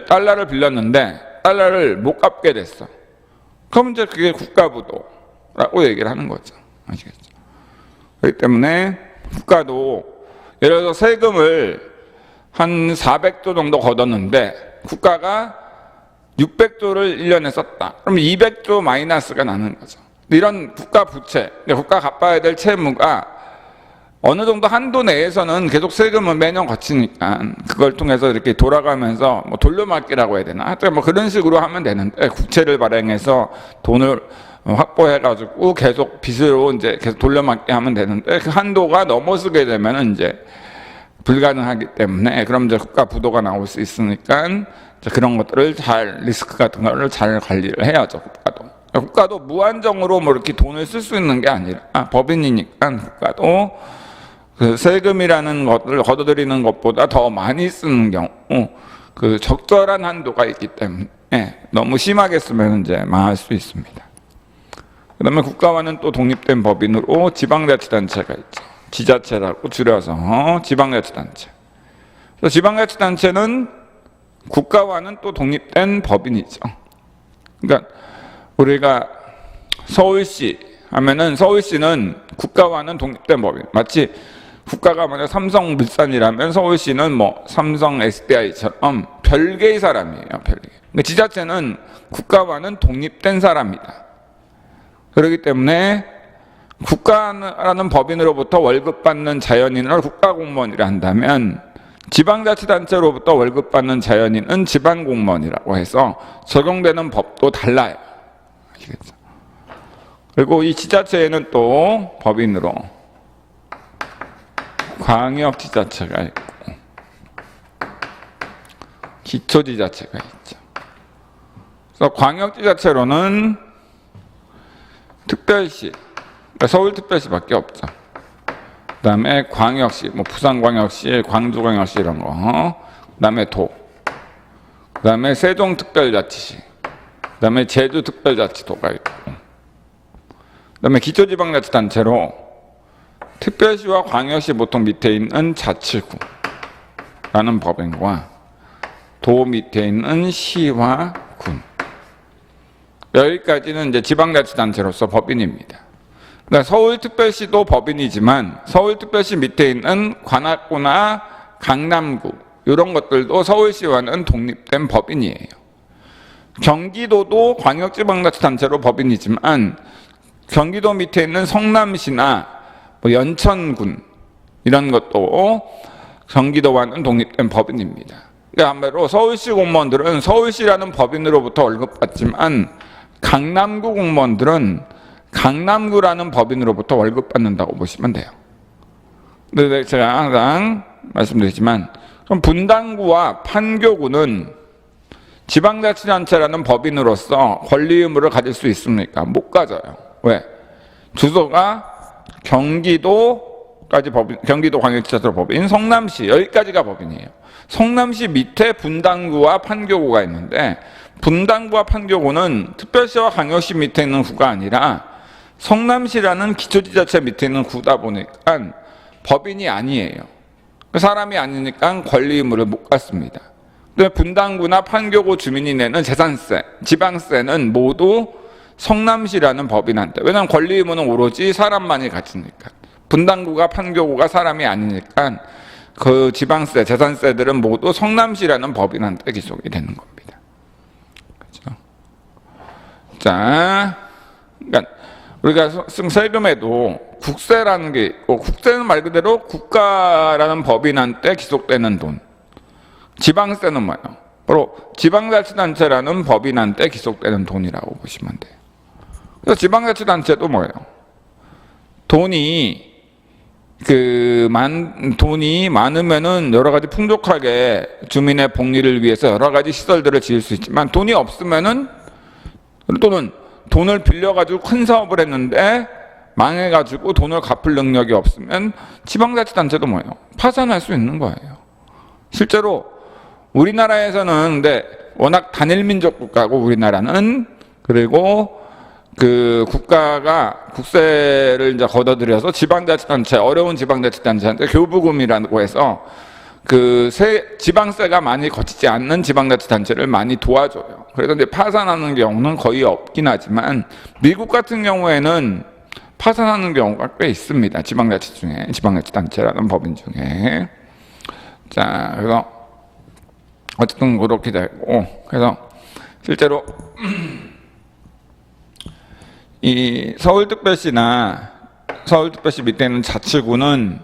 달러를 빌렸는데 달러를 못 갚게 됐어. 그럼 이제 그게 국가부도라고 얘기를 하는 거죠. 아시겠죠? 그렇기 때문에 국가도 예를 들어서 세금을 한 400조 정도 걷었는데 국가가 600조를 1년에 썼다. 그럼 200조 마이너스가 나는 거죠. 이런 국가 부채, 국가 갚아야 될 채무가 어느 정도 한도 내에서는 계속 세금을 매년 거치니까 그걸 통해서 이렇게 돌아가면서 뭐 돌려막기라고 해야 되나? 하여튼 뭐 그런 식으로 하면 되는데 국채를 발행해서 돈을 확보해가지고 계속 빚으로 이제 계속 돌려막기 하면 되는데 그 한도가 넘어서게 되면 이제 불가능하기 때문에 그럼 이제 국가 부도가 나올 수 있으니까 그런 것들을 리스크 같은 거를 잘 관리를 해야죠. 국가도 무한정으로 뭐 이렇게 돈을 쓸 수 있는 게 아니라 법인이니까 국가도 그 세금이라는 것을 걷어들이는 것보다 더 많이 쓰는 경우 그 적절한 한도가 있기 때문에 너무 심하게 쓰면 이제 망할 수 있습니다. 그 다음에 국가와는 또 독립된 법인으로 지방자치단체가 있죠. 지자체라고 줄여서 지방자치단체. 그래서 지방자치단체는 국가와는 또 독립된 법인이죠. 그러니까 우리가 서울시 하면은 서울시는 국가와는 독립된 법인. 마치 국가가 만약 삼성물산이라면 서울시는 뭐 삼성 SDI처럼 별개의 사람이에요. 별개. 그러니까 지자체는 국가와는 독립된 사람이다. 그렇기 때문에 국가라는 법인으로부터 월급 받는 자연인을 국가공무원이라 한다면 지방자치단체로부터 월급 받는 자연인은 지방공무원이라고 해서 적용되는 법도 달라요. 아시겠죠? 그리고 이 지자체에는 또 법인으로 광역지자체가 있고 기초지자체가 있죠. 그래서 광역지자체로는 특별시, 그러니까 서울특별시밖에 없죠. 그 다음에 광역시, 뭐 부산광역시, 광주광역시 이런 거, 그 다음에 그 다음에 세종특별자치시, 그 다음에 제주특별자치도가 있고, 그 다음에 기초지방자치단체로 특별시와 광역시 보통 밑에 있는 자치구라는 법인과 도 밑에 있는 시와 군, 여기까지는 이제 지방자치단체로서 법인입니다. 그러니까 서울특별시도 법인이지만 서울특별시 밑에 있는 관악구나 강남구 이런 것들도 서울시와는 독립된 법인이에요. 경기도도 광역지방자치단체로 법인이지만 경기도 밑에 있는 성남시나 뭐 연천군 이런 것도 경기도와는 독립된 법인입니다. 그러니까 한마디로 서울시 공무원들은 서울시라는 법인으로부터 월급 받지만 강남구 공무원들은 강남구라는 법인으로부터 월급 받는다고 보시면 돼요. 근데 제가 항상 말씀드리지만 그럼 분당구와 판교구는 지방자치단체라는 법인으로서 권리 의무를 가질 수 있습니까? 못 가져요. 왜? 주소가 경기도까지 법인, 경기도 광역지자체로 법인, 성남시 여기까지가 법인이에요. 성남시 밑에 분당구와 판교구가 있는데 분당구와 판교구는 특별시와 광역시 밑에 있는 구가 아니라 성남시라는 기초지자체 밑에 있는 구다 보니까 법인이 아니에요. 사람이 아니니까 권리 의무를 못 갖습니다. 근데 분당구나 판교구 주민이 내는 재산세, 지방세는 모두 성남시라는 법인한테, 왜냐하면 권리 의무는 오로지 사람만이 갖추니까. 분당구가 판교구가 사람이 아니니까 그 지방세, 재산세들은 모두 성남시라는 법인한테 기속이 되는 겁니다. 그렇죠? 자, 그러니까 우리가 세금에도 국세라는 게 있고, 국세는 말 그대로 국가라는 법인한테 기속되는 돈. 지방세는 뭐예요? 바로 지방자치단체라는 법인한테 기속되는 돈이라고 보시면 돼요. 그래서 지방자치단체도 뭐예요? 돈이 돈이 많으면은 여러 가지 풍족하게 주민의 복리를 위해서 여러 가지 시설들을 지을 수 있지만, 돈이 없으면은, 또는 돈을 빌려가지고 큰 사업을 했는데 망해가지고 돈을 갚을 능력이 없으면 지방자치단체도 뭐예요? 파산할 수 있는 거예요. 실제로 우리나라에서는 근데 워낙 단일민족 국가고, 우리나라는, 그리고 국가가 국세를 이제 걷어들여서 지방자치단체, 어려운 지방자치단체한테 교부금이라고 해서 지방세가 많이 거치지 않는 지방자치단체를 많이 도와줘요. 그래서 이제 파산하는 경우는 거의 없긴 하지만, 미국 같은 경우에는 파산하는 경우가 꽤 있습니다. 지방자치 중에, 지방자치단체라는 법인 중에. 자, 그래서 어쨌든 그렇게 되고, 그래서 실제로 이 서울특별시나 서울특별시 밑에 있는 자치구는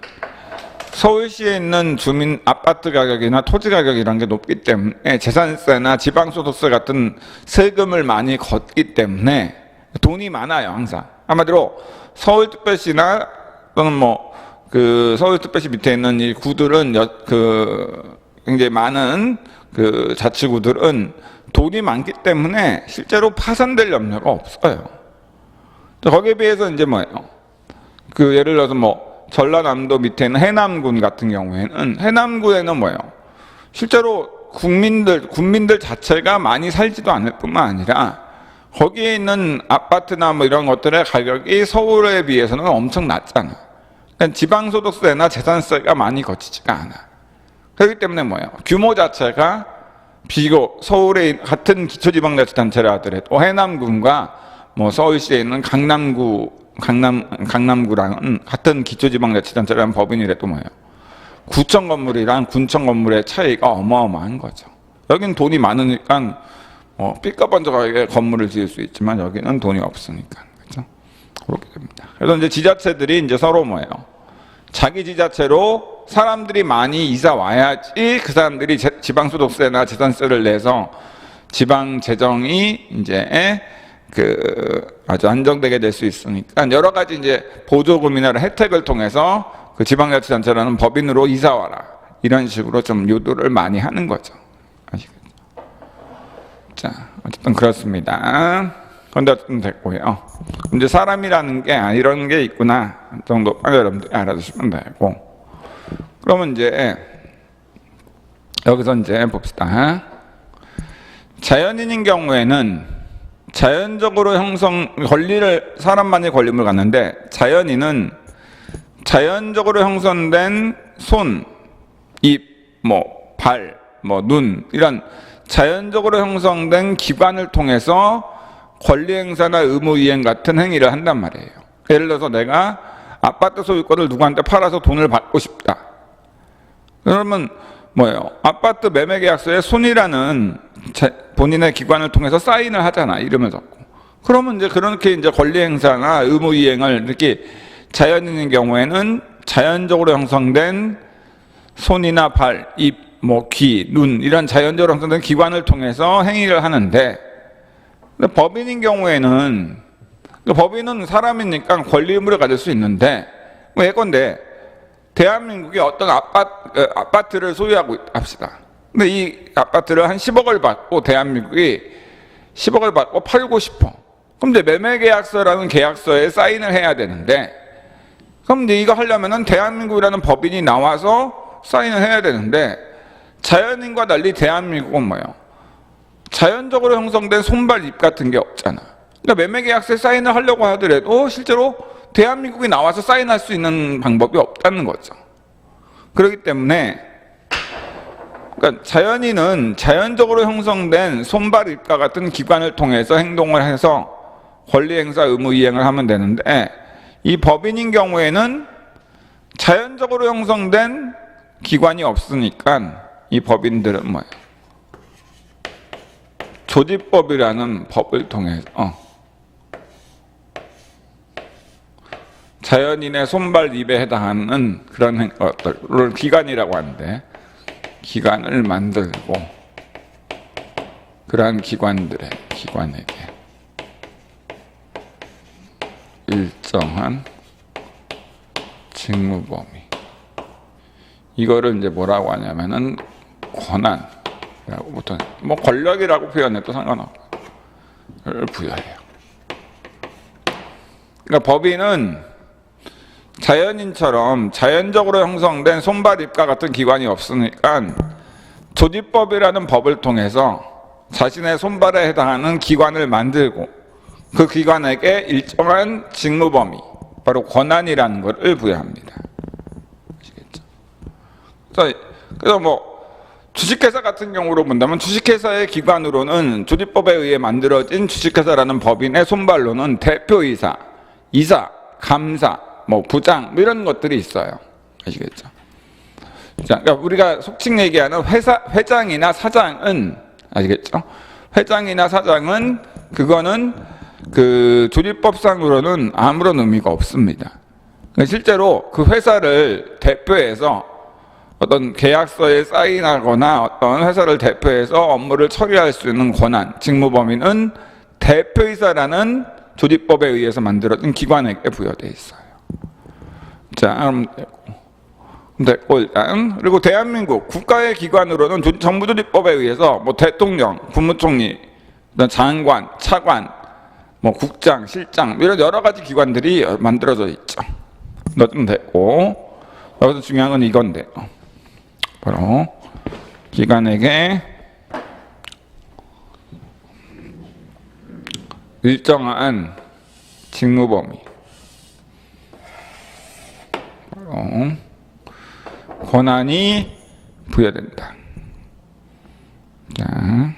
서울시에 있는 주민 아파트 가격이나 토지 가격이라는 게 높기 때문에 재산세나 지방소득세 같은 세금을 많이 걷기 때문에 돈이 많아요, 항상. 한마디로 서울특별시나 또는 서울특별시 밑에 있는 이 구들은 굉장히 많은 자치구들은 돈이 많기 때문에 실제로 파산될 염려가 없어요. 거기에 비해서 이제 뭐예요? 예를 들어서 전라남도 밑에 있는 해남군 같은 경우에는, 해남군에는 뭐예요? 실제로 군민들 자체가 많이 살지도 않을 뿐만 아니라 거기에 있는 아파트나 이런 것들의 가격이 서울에 비해서는 엄청 낮잖아. 그러니까 지방소득세나 재산세가 많이 거치지가 않아. 그렇기 때문에 뭐예요? 규모 자체가 비교 서울에 같은 기초지방자치단체라 하더라도 해남군과 서울시에 있는 강남구랑 같은 기초지방자치단체라는 법인이라도 뭐예요? 구청 건물이랑 군청 건물의 차이가 어마어마한 거죠. 여긴 돈이 많으니까 삐까번쩍하게 건물을 지을 수 있지만, 여기는 돈이 없으니까, 그렇죠? 그렇게 됩니다. 그래서 이제 지자체들이 이제 서로 뭐예요? 자기 지자체로 사람들이 많이 이사 와야지 그 사람들이 지방소득세나 재산세를 내서 지방 재정이 이제 아주 안정되게 될 수 있으니까, 여러 가지 이제 보조금이나 혜택을 통해서 지방자치단체라는 법인으로 이사 와라, 이런 식으로 좀 유도를 많이 하는 거죠. 아시겠죠? 자, 어쨌든 그렇습니다. 그런데 어쨌든 됐고요. 이제 사람이라는 게 이런 게 있구나 정도 여러분들이 알아두시면 되고, 그러면 이제 여기서 이제 봅시다. 자연인인 경우에는 자연적으로 사람만이 권리물 갖는데, 자연인은 자연적으로 형성된 손, 입, 발, 눈, 이런 자연적으로 형성된 기관을 통해서 권리 행사나 의무 이행 같은 행위를 한단 말이에요. 예를 들어서 내가 아파트 소유권을 누구한테 팔아서 돈을 받고 싶다. 그러면 뭐예요? 아파트 매매 계약서에 손이라는 본인의 기관을 통해서 사인을 하잖아, 이름을 적고. 그러면 이제 그렇게 이제 권리 행사나 의무 이행을 이렇게 자연인인 경우에는 자연적으로 형성된 손이나 발, 입, 귀, 눈, 이런 자연적으로 형성된 기관을 통해서 행위를 하는데, 근데 법인인 경우에는, 법인은 사람이니까 권리 의무를 가질 수 있는데, 예컨대 대한민국이 어떤 아파트를 소유하고 있다 합시다. 근데 이 아파트를 한 10억을 받고, 대한민국이 10억을 받고 팔고 싶어. 그럼 이제 매매계약서라는 계약서에 사인을 해야 되는데, 그럼 이제 이거 하려면은 대한민국이라는 법인이 나와서 사인을 해야 되는데, 자연인과 달리 대한민국은 뭐예요? 자연적으로 형성된 손발, 입 같은 게 없잖아. 그러니까 매매계약서에 사인을 하려고 하더라도 실제로 대한민국이 나와서 사인할 수 있는 방법이 없다는 거죠. 그렇기 때문에 그러니까 자연인은 자연적으로 형성된 손발, 입과 같은 기관을 통해서 행동을 해서 권리 행사, 의무 이행을 하면 되는데, 이 법인인 경우에는 자연적으로 형성된 기관이 없으니까 이 법인들은 뭐예요? 조직법이라는 법을 통해서 자연인의 손발 입에 해당하는 그런 것들을 기관이라고 하는데, 기관을 만들고 그러한 기관에게 일정한 직무 범위, 이거를 이제 뭐라고 하냐면은 권한이라고, 보통 뭐 권력이라고 표현해도 상관없고 를 부여해요. 그러니까 법인은 자연인처럼 자연적으로 형성된 손발 입과 같은 기관이 없으니까 조직법이라는 법을 통해서 자신의 손발에 해당하는 기관을 만들고 그 기관에게 일정한 직무 범위, 바로 권한이라는 것을 부여합니다. 아시겠죠? 그래서 뭐 주식회사 같은 경우로 본다면 주식회사의 기관으로는 조직법에 의해 만들어진 주식회사라는 법인의 손발로는 대표이사, 이사, 감사, 뭐 부장, 뭐 이런 것들이 있어요. 아시겠죠? 자, 그러니까 우리가 속칭 얘기하는 회장이나 사장은, 아시겠죠? 회장이나 사장은 그거는 그 조직법상으로는 아무런 의미가 없습니다. 실제로 그 회사를 대표해서 어떤 계약서에 사인하거나 어떤 회사를 대표해서 업무를 처리할 수 있는 권한, 직무 범위는 대표이사라는 조직법에 의해서 만들어진 기관에게 부여되어 있어요. 자, 그럼 됐고 일단. 그리고 대한민국 국가의 기관으로는 정부조직법에 의해서 뭐 대통령, 국무총리, 장관, 차관, 뭐 국장, 실장 이런 여러 가지 기관들이 만들어져 있죠. 넣으면 됐고, 여기서 중요한 건 이건데요. 바로 기관에게 일정한 직무 범위, 권한이 부여된다. 자,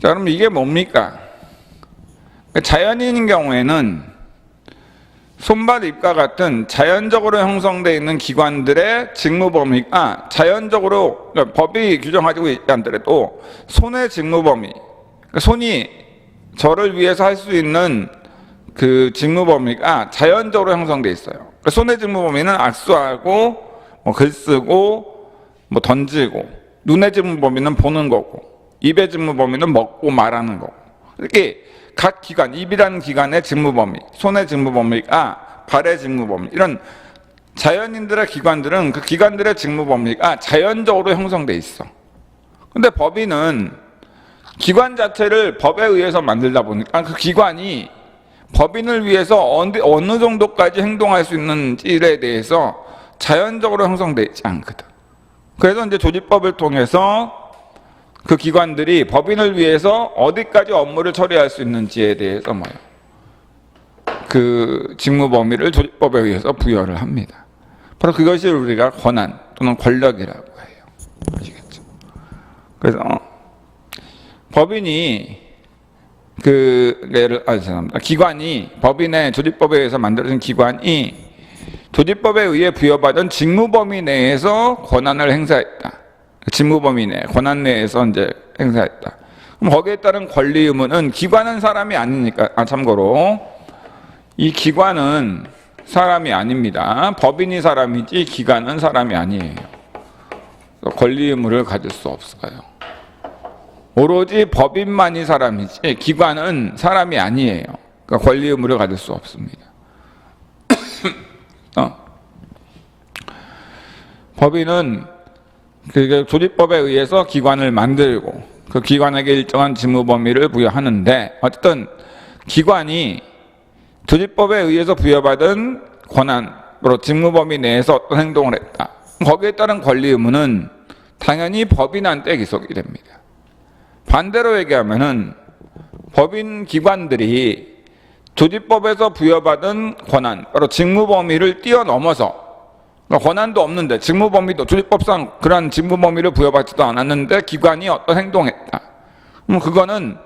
그럼 이게 뭡니까? 자연인인 경우에는 손발 입과 같은 자연적으로 형성되어 있는 기관들의 직무 범위가 자연적으로, 그러니까 법이 규정하고 있지 않더라도 손의 직무 범위, 그러니까 손이 저를 위해서 할 수 있는 그 직무 범위가 자연적으로 형성되어 있어요. 그러니까 손의 직무 범위는 악수하고, 뭐 글 쓰고, 뭐 던지고, 눈의 직무 범위는 보는 거고, 입의 직무 범위는 먹고 말하는 거고. 이렇게 각 기관, 입이라는 기관의 직무 범위, 손의 직무 범위가 발의 직무 범위, 이런 자연인들의 기관들은 그 기관들의 직무 범위가 자연적으로 형성돼 있어. 근데 법인은 기관 자체를 법에 의해서 만들다 보니까 그 기관이 법인을 위해서 어느 정도까지 행동할 수 있는지에 대해서 자연적으로 형성되어 있지 않거든. 그래서 이제 조직법을 통해서 그 기관들이 법인을 위해서 어디까지 업무를 처리할 수 있는지에 대해서 그 직무 범위를 조직법에 의해서 부여를 합니다. 바로 그것이 우리가 권한 또는 권력이라고 해요. 아시겠죠? 그래서 법인이 기관이, 법인의 조직법에 의해서 만들어진 기관이 조직법에 의해 부여받은 직무 범위 내에서 권한을 행사했다. 직무 범위 내, 권한 내에서 이제 행사했다. 그럼 거기에 따른 권리 의무는, 기관은 사람이 아니니까, 참고로 이 기관은 사람이 아닙니다. 법인이 사람이지 기관은 사람이 아니에요. 권리 의무를 가질 수 없어요. 오로지 법인만이 사람이지 기관은 사람이 아니에요. 그러니까 권리 의무를 가질 수 없습니다. 법인은 그 조직법에 의해서 기관을 만들고 그 기관에게 일정한 직무 범위를 부여하는데, 어쨌든 기관이 조직법에 의해서 부여받은 권한으로 직무 범위 내에서 어떤 행동을 했다. 거기에 따른 권리 의무는 당연히 법인한테 기속이 됩니다. 반대로 얘기하면은 법인 기관들이 조직법에서 부여받은 권한, 바로 직무 범위를 뛰어넘어서, 그러니까 권한도 없는데 직무 범위도 조직법상 그러한 직무 범위를 부여받지도 않았는데 기관이 어떤 행동했다. 그럼 그거는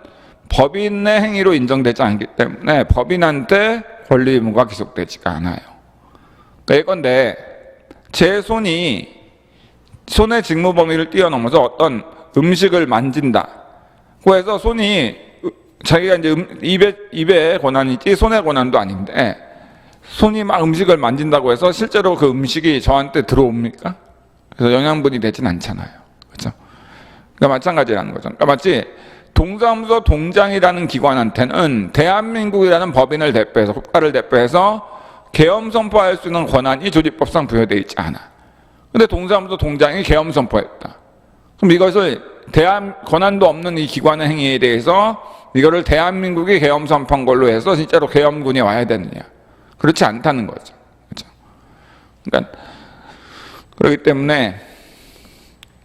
법인의 행위로 인정되지 않기 때문에 법인한테 권리 의무가 기속되지가 않아요. 그러니까 예컨대 제 손의 직무 범위를 뛰어넘어서 어떤 음식을 만진다. 그래서 손이 자기가 이제 입에 권한이지 손의 권한도 아닌데 손이 막 음식을 만진다고 해서 실제로 그 음식이 저한테 들어옵니까? 그래서 영양분이 되진 않잖아요. 그렇죠? 그러니까 마찬가지라는 거죠. 그러니까 마치 동사무소 동장이라는 기관한테는 대한민국이라는 법인을 대표해서 국가를 대표해서 계엄 선포할 수 있는 권한이 조직법상 부여되어 있지 않아. 근데 동사무소 동장이 계엄 선포했다. 그럼 이것을 권한도 없는 이 기관의 행위에 대해서 이거를 대한민국이 계엄 선포한 걸로 해서 진짜로 계엄군이 와야 되느냐? 그렇지 않다는 거죠. 그렇죠? 그러니까 그렇기 때문에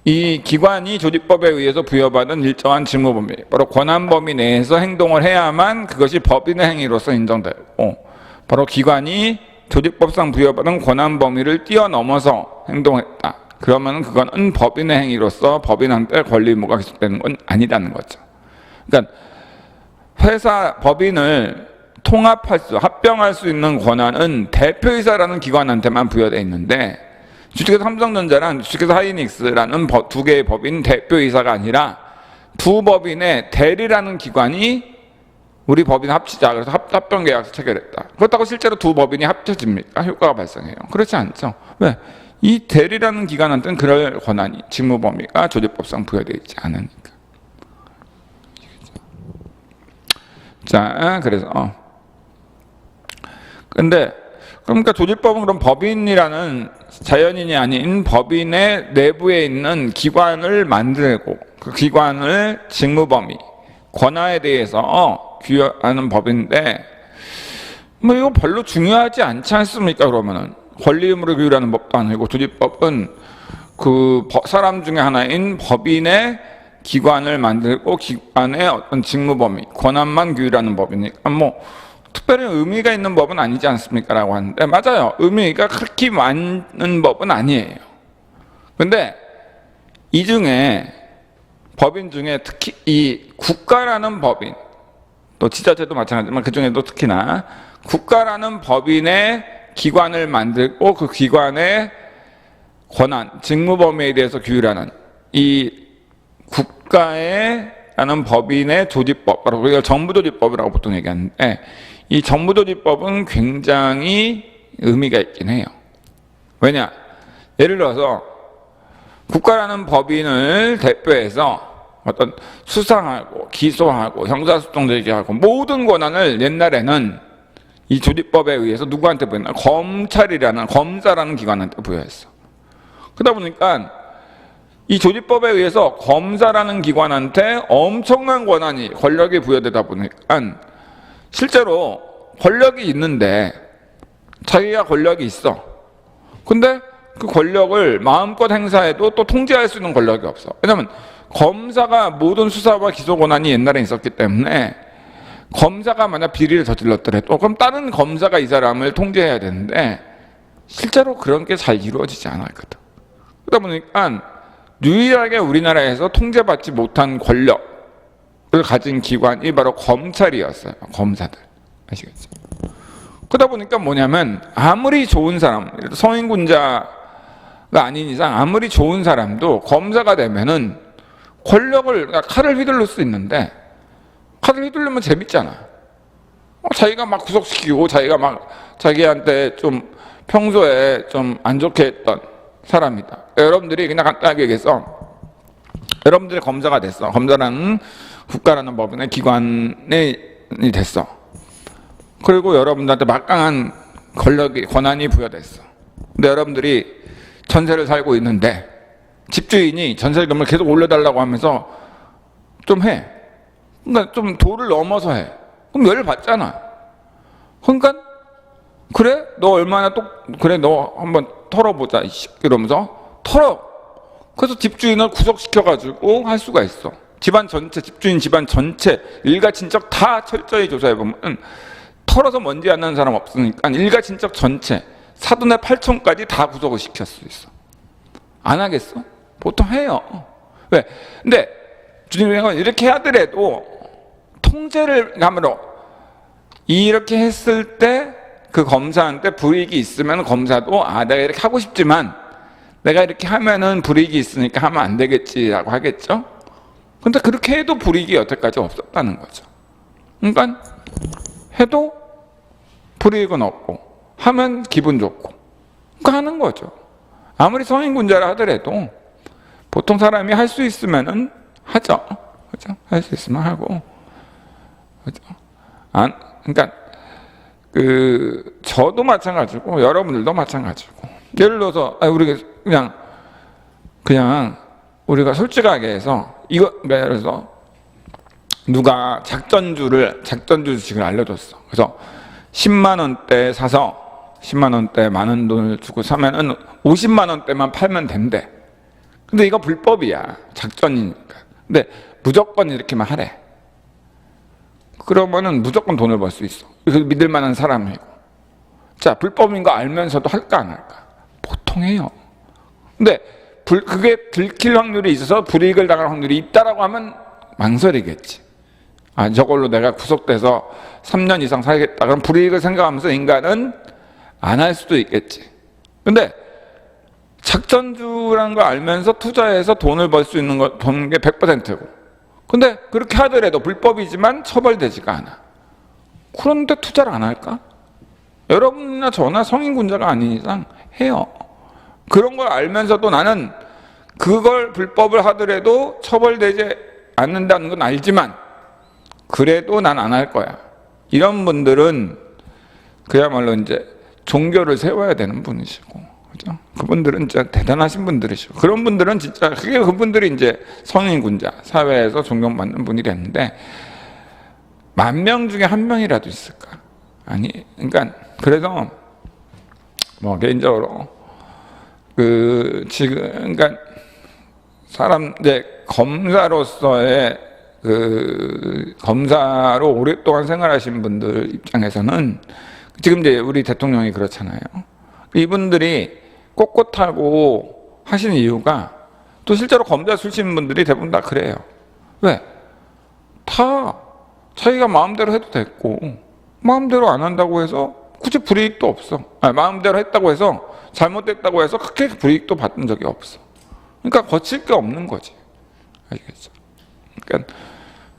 이 기관이 조직법에 의해서 부여받은 일정한 직무 범위, 바로 권한 범위 내에서 행동을 해야만 그것이 법인의 행위로서 인정되고, 바로 기관이 조직법상 부여받은 권한 범위를 뛰어넘어서 행동했다. 그러면 그건 법인의 행위로서 법인한테 권리 의무가 기속되는 건 아니라는 거죠. 그러니까 회사 법인을 합병할 수 있는 권한은 대표이사라는 기관한테만 부여되어 있는데, 주식회사 삼성전자랑 주식회사 하이닉스라는 두 개의 법인 대표이사가 아니라 두 법인의 대리라는 기관이 우리 법인 합치자, 그래서 합병계약서 체결했다. 그렇다고 실제로 두 법인이 합쳐집니까? 효과가 발생해요? 그렇지 않죠. 왜? 이 대리라는 기관한테는 그럴 권한이, 직무 범위가 조직법상 부여되어 있지 않으니까. 자, 그래서 근데 그러니까 조직법은 그럼 법인이라는 자연인이 아닌 법인의 내부에 있는 기관을 만들고 그 기관을 직무 범위, 권한에 대해서 규율하는 법인데, 뭐 이거 별로 중요하지 않지 않습니까? 그러면은 권리 의무를 규율하는 법도 아니고, 조직법은 그 사람 중에 하나인 법인의 기관을 만들고 기관의 어떤 직무 범위, 권한만 규율하는 법이니까 뭐 특별히 의미가 있는 법은 아니지 않습니까? 라고 하는데, 맞아요. 의미가 그렇게 많은 법은 아니에요. 근데 이 중에 법인 중에 특히 이 국가라는 법인, 또 지자체도 마찬가지지만 그 중에도 특히나 국가라는 법인의 기관을 만들고 그 기관의 권한, 직무 범위에 대해서 규율하는 이 국가의 라는 법인의 조직법, 바로 우리가 정부조직법이라고 보통 얘기하는데, 이 정부조직법은 굉장히 의미가 있긴 해요. 왜냐? 예를 들어서 국가라는 법인을 대표해서 어떤 수사하고 기소하고 형사소송 제기하고 모든 권한을 옛날에는 이 조직법에 의해서 누구한테 부여했나? 검사라는 기관한테 부여했어. 그러다 보니까 이 조직법에 의해서 검사라는 기관한테 엄청난 권력이 부여되다 보니까 실제로 권력이 있는데, 자기가 권력이 있어. 근데 그 권력을 마음껏 행사해도 또 통제할 수 있는 권력이 없어. 왜냐면 검사가 모든 수사와 기소 권한이 옛날에 있었기 때문에, 검사가 만약 비리를 저질렀더라도 그럼 다른 검사가 이 사람을 통제해야 되는데 실제로 그런 게 잘 이루어지지 않았거든. 그러다 보니까 유일하게 우리나라에서 통제받지 못한 권력을 가진 기관이 바로 검찰이었어요. 검사들. 아시겠죠? 그러다 보니까 뭐냐면, 아무리 좋은 사람, 성인군자가 아닌 이상 아무리 좋은 사람도 검사가 되면은 권력을, 칼을 휘둘릴 수 있는데, 칼을 휘둘리면 재밌잖아. 자기가 막 구속시키고 자기가 막 자기한테 좀 평소에 좀 안 좋게 했던 사람이다. 여러분들이 그냥 간단하게 얘기해서 여러분들이 검사가 됐어. 검사라는 국가라는 법인의 기관이 됐어. 그리고 여러분들한테 막강한 권한이 부여됐어. 근데 여러분들이 전세를 살고 있는데 집주인이 전세금을 계속 올려달라고 하면서 좀 해. 그러니까 좀 도를 넘어서 해. 그럼 열을 받잖아. 그러니까 그래? 너 얼마나 그래, 너 한번 털어보자 이러면서 털어. 그래서 집주인을 구속시켜가지고 할 수가 있어. 집안 전체, 집주인 집안 전체 일가 친척 다 철저히 조사해보면 털어서 먼지 안 나는 사람 없으니까 일가 친척 전체 사돈의 8촌까지 다 구속을 시킬 수 있어. 안 하겠어? 보통 해요. 왜? 근데 주님은 이렇게 하더라도 통제를 감으로 이렇게 했을 때 그 검사한테 불이익이 있으면 검사도 내가 이렇게 하고 싶지만 내가 이렇게 하면은 불이익이 있으니까 하면 안 되겠지라고 하겠죠. 근데 그렇게 해도 불이익이 여태까지 없었다는 거죠. 그러니까 해도 불이익은 없고 하면 기분 좋고 그러니까 하는 거죠. 아무리 성인군자라 하더라도 보통 사람이 할 수 있으면은 하죠. 그죠? 할 수 있으면 하고. 그죠? 그러니까 저도 마찬가지고 여러분들도 마찬가지고. 예를 들어서 우리가 그냥 우리가 솔직하게 해서 예를 들어서 누가 작전주 주식을 알려줬어. 그래서 10만 원대 사서 10만 원대 많은 돈을 주고 사면은 50만 원대만 팔면 된대. 근데 이거 불법이야. 작전이니까. 근데 무조건 이렇게만 하래. 그러면은 무조건 돈을 벌 수 있어. 믿을 만한 사람이고. 자, 불법인 거 알면서도 할까 안 할까? 보통 해요. 근데 그게 들킬 확률이 있어서 불이익을 당할 확률이 있다라고 하면 망설이겠지. 저걸로 내가 구속돼서 3년 이상 살겠다. 그럼 불이익을 생각하면서 인간은 안 할 수도 있겠지. 근데 작전주라는 거 알면서 투자해서 돈을 벌 수 있는 거 버는 게 100%고. 근데 그렇게 하더라도 불법이지만 처벌되지가 않아. 그런데 투자를 안 할까? 여러분이나 저나 성인군자가 아닌 이상 해요. 그런 걸 알면서도 나는 그걸 불법을 하더라도 처벌되지 않는다는 건 알지만 그래도 난 안 할 거야. 이런 분들은 그야말로 이제 종교를 세워야 되는 분이시고, 그죠? 그분들은 진짜 대단하신 분들이시고, 그런 분들은 진짜 그분들이 이제 성인군자, 사회에서 존경받는 분이 됐는데 10,000명 중에 1명이라도 있을까? 아니, 그러니까 그래서 뭐 개인적으로 그러니까 사람 이제 검사로서의 검사로 오랫동안 생활하신 분들 입장에서는 지금 이제 우리 대통령이 그렇잖아요. 이분들이 꼿꼿하고 하시는 이유가 또 실제로 검사 출신 분들이 대부분 다 그래요. 왜? 다 자기가 마음대로 해도 됐고 마음대로 안 한다고 해서 굳이 불이익도 없어. 마음대로 했다고 해서 잘못됐다고 해서 크게 불이익도 받은 적이 없어. 그러니까 거칠 게 없는 거지. 아시겠죠? 그러니까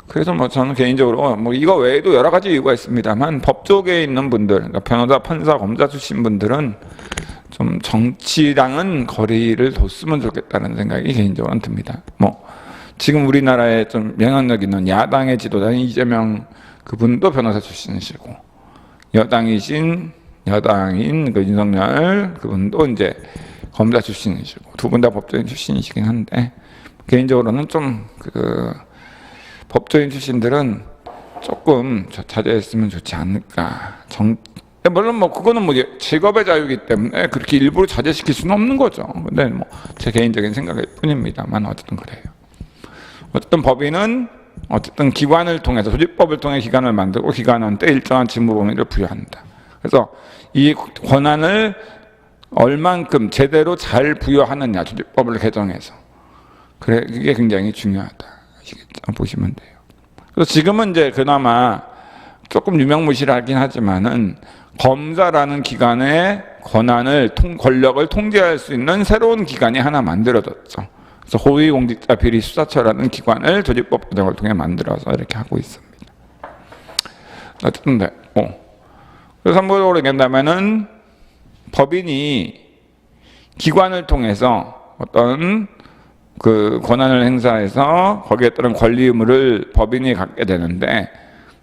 그래서 뭐 저는 개인적으로 뭐 이거 외에도 여러 가지 이유가 있습니다만 법조계에 있는 분들, 그러니까 변호사, 판사, 검사 출신 분들은 좀 정치랑은 거리를 뒀으면 좋겠다는 생각이 개인적으로는 듭니다. 뭐 지금 우리나라에 좀 영향력 있는 야당의 지도자인 이재명 그분도 변호사 출신이시고 여당인 윤석열 그분도 이제 검사 출신이시고 두 분 다 법조인 출신이시긴 한데 개인적으로는 좀 법조인 출신들은 조금 자제했으면 좋지 않을까. 물론 뭐 그거는 뭐 직업의 자유이기 때문에 그렇게 일부러 자제시킬 수는 없는 거죠. 근데 뭐 제 개인적인 생각일 뿐입니다만 어쨌든 그래요. 어쨌든 법인은 어쨌든 기관을 통해서 조직법을 통해 기관을 만들고 기관한테 일정한 직무 범위를 부여한다. 그래서 이 권한을 얼만큼 제대로 잘 부여하느냐 조직법을 개정해서 그게 굉장히 중요하다. 아시겠죠? 보시면 돼요. 그래서 지금은 이제 그나마 조금 유명무실하긴 하지만은 검사라는 기관의 권력을 통제할 수 있는 새로운 기관이 하나 만들어졌죠. 그래서 고위공직자 비리수사처라는 기관을 조직법 개정을 통해 만들어서 이렇게 하고 있습니다. 어쨌든 됐고. 그래서 참고적으로 얘기한다면은 법인이 기관을 통해서 어떤 권한을 행사해서 거기에 따른 권리 의무를 법인이 갖게 되는데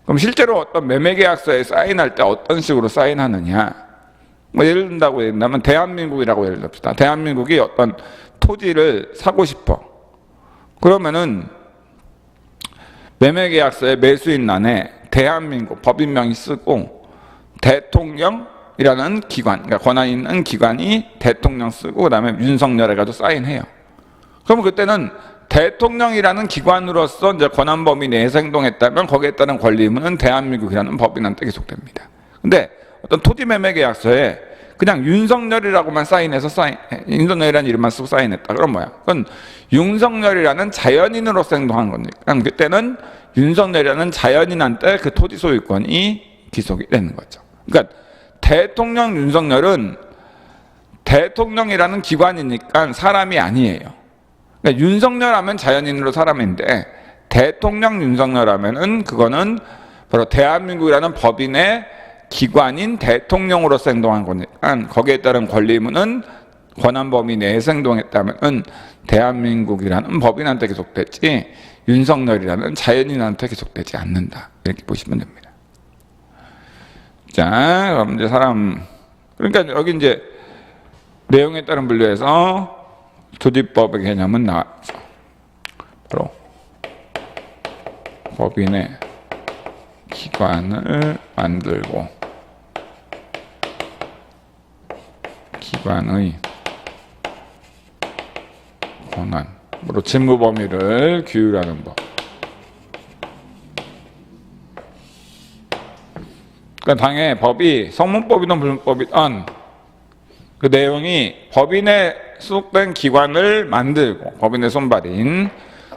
그럼 실제로 어떤 매매계약서에 사인할 때 어떤 식으로 사인하느냐 뭐 예를 든다고 한다면 대한민국이라고 예를 듭시다. 대한민국이 어떤 토지를 사고 싶어. 그러면은 매매계약서의 매수인란에 대한민국 법인명이 쓰고 대통령이라는 기관, 그러니까 권한 있는 기관이 대통령 쓰고 그다음에 윤석열 해가지고 사인해요. 그러면 그때는 대통령이라는 기관으로서 이제 권한 범위 내에서 행동했다면 거기에 따른 권리 의무는 대한민국이라는 법인한테 계속됩니다. 근데 어떤 토지 매매 계약서에 그냥 윤석열이라고만 윤석열이라는 이름만 쓰고 사인했다. 그럼 뭐야? 그건 윤석열이라는 자연인으로서 행동한 거니까 그때는 윤석열이라는 자연인한테 그 토지 소유권이 기속이 되는 거죠. 그러니까 대통령 윤석열은 대통령이라는 기관이니까 사람이 아니에요. 그러니까 윤석열 하면 자연인으로 사람인데 대통령 윤석열 하면은 그거는 바로 대한민국이라는 법인의 기관인 대통령으로서 행동한 거니까 거기에 따른 권리 의무는 권한 범위 내에서 행동했다면 대한민국이라는 법인한테 기속되지 윤석열이라는 자연인한테 기속되지 않는다. 이렇게 보시면 됩니다. 자, 그럼 이제 그러니까 여기 이제 내용에 따른 분류에서 조직법의 개념은 나왔죠. 바로 법인의 기관을 만들고 기관의 권한으로 직무 범위를 규율하는 법. 그러니까 당의 법이 성문법이든 불문법이든 그 내용이 법인에 소속된 기관을 만들고 법인의 손발인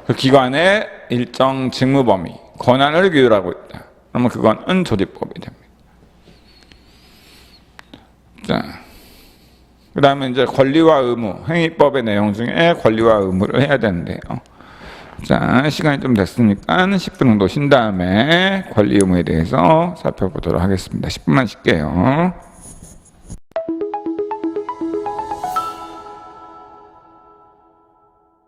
그 기관의 일정 직무 범위, 권한을 규율하고 있다. 그러면 그건 조직법이 됩니다. 자, 그 다음에 이제 권리와 의무, 행위법의 내용 중에 권리와 의무를 해야 되는데요. 자, 시간이 좀 됐으니까 10분 정도 쉰 다음에 권리 의무에 대해서 살펴보도록 하겠습니다. 10분만 쉴게요.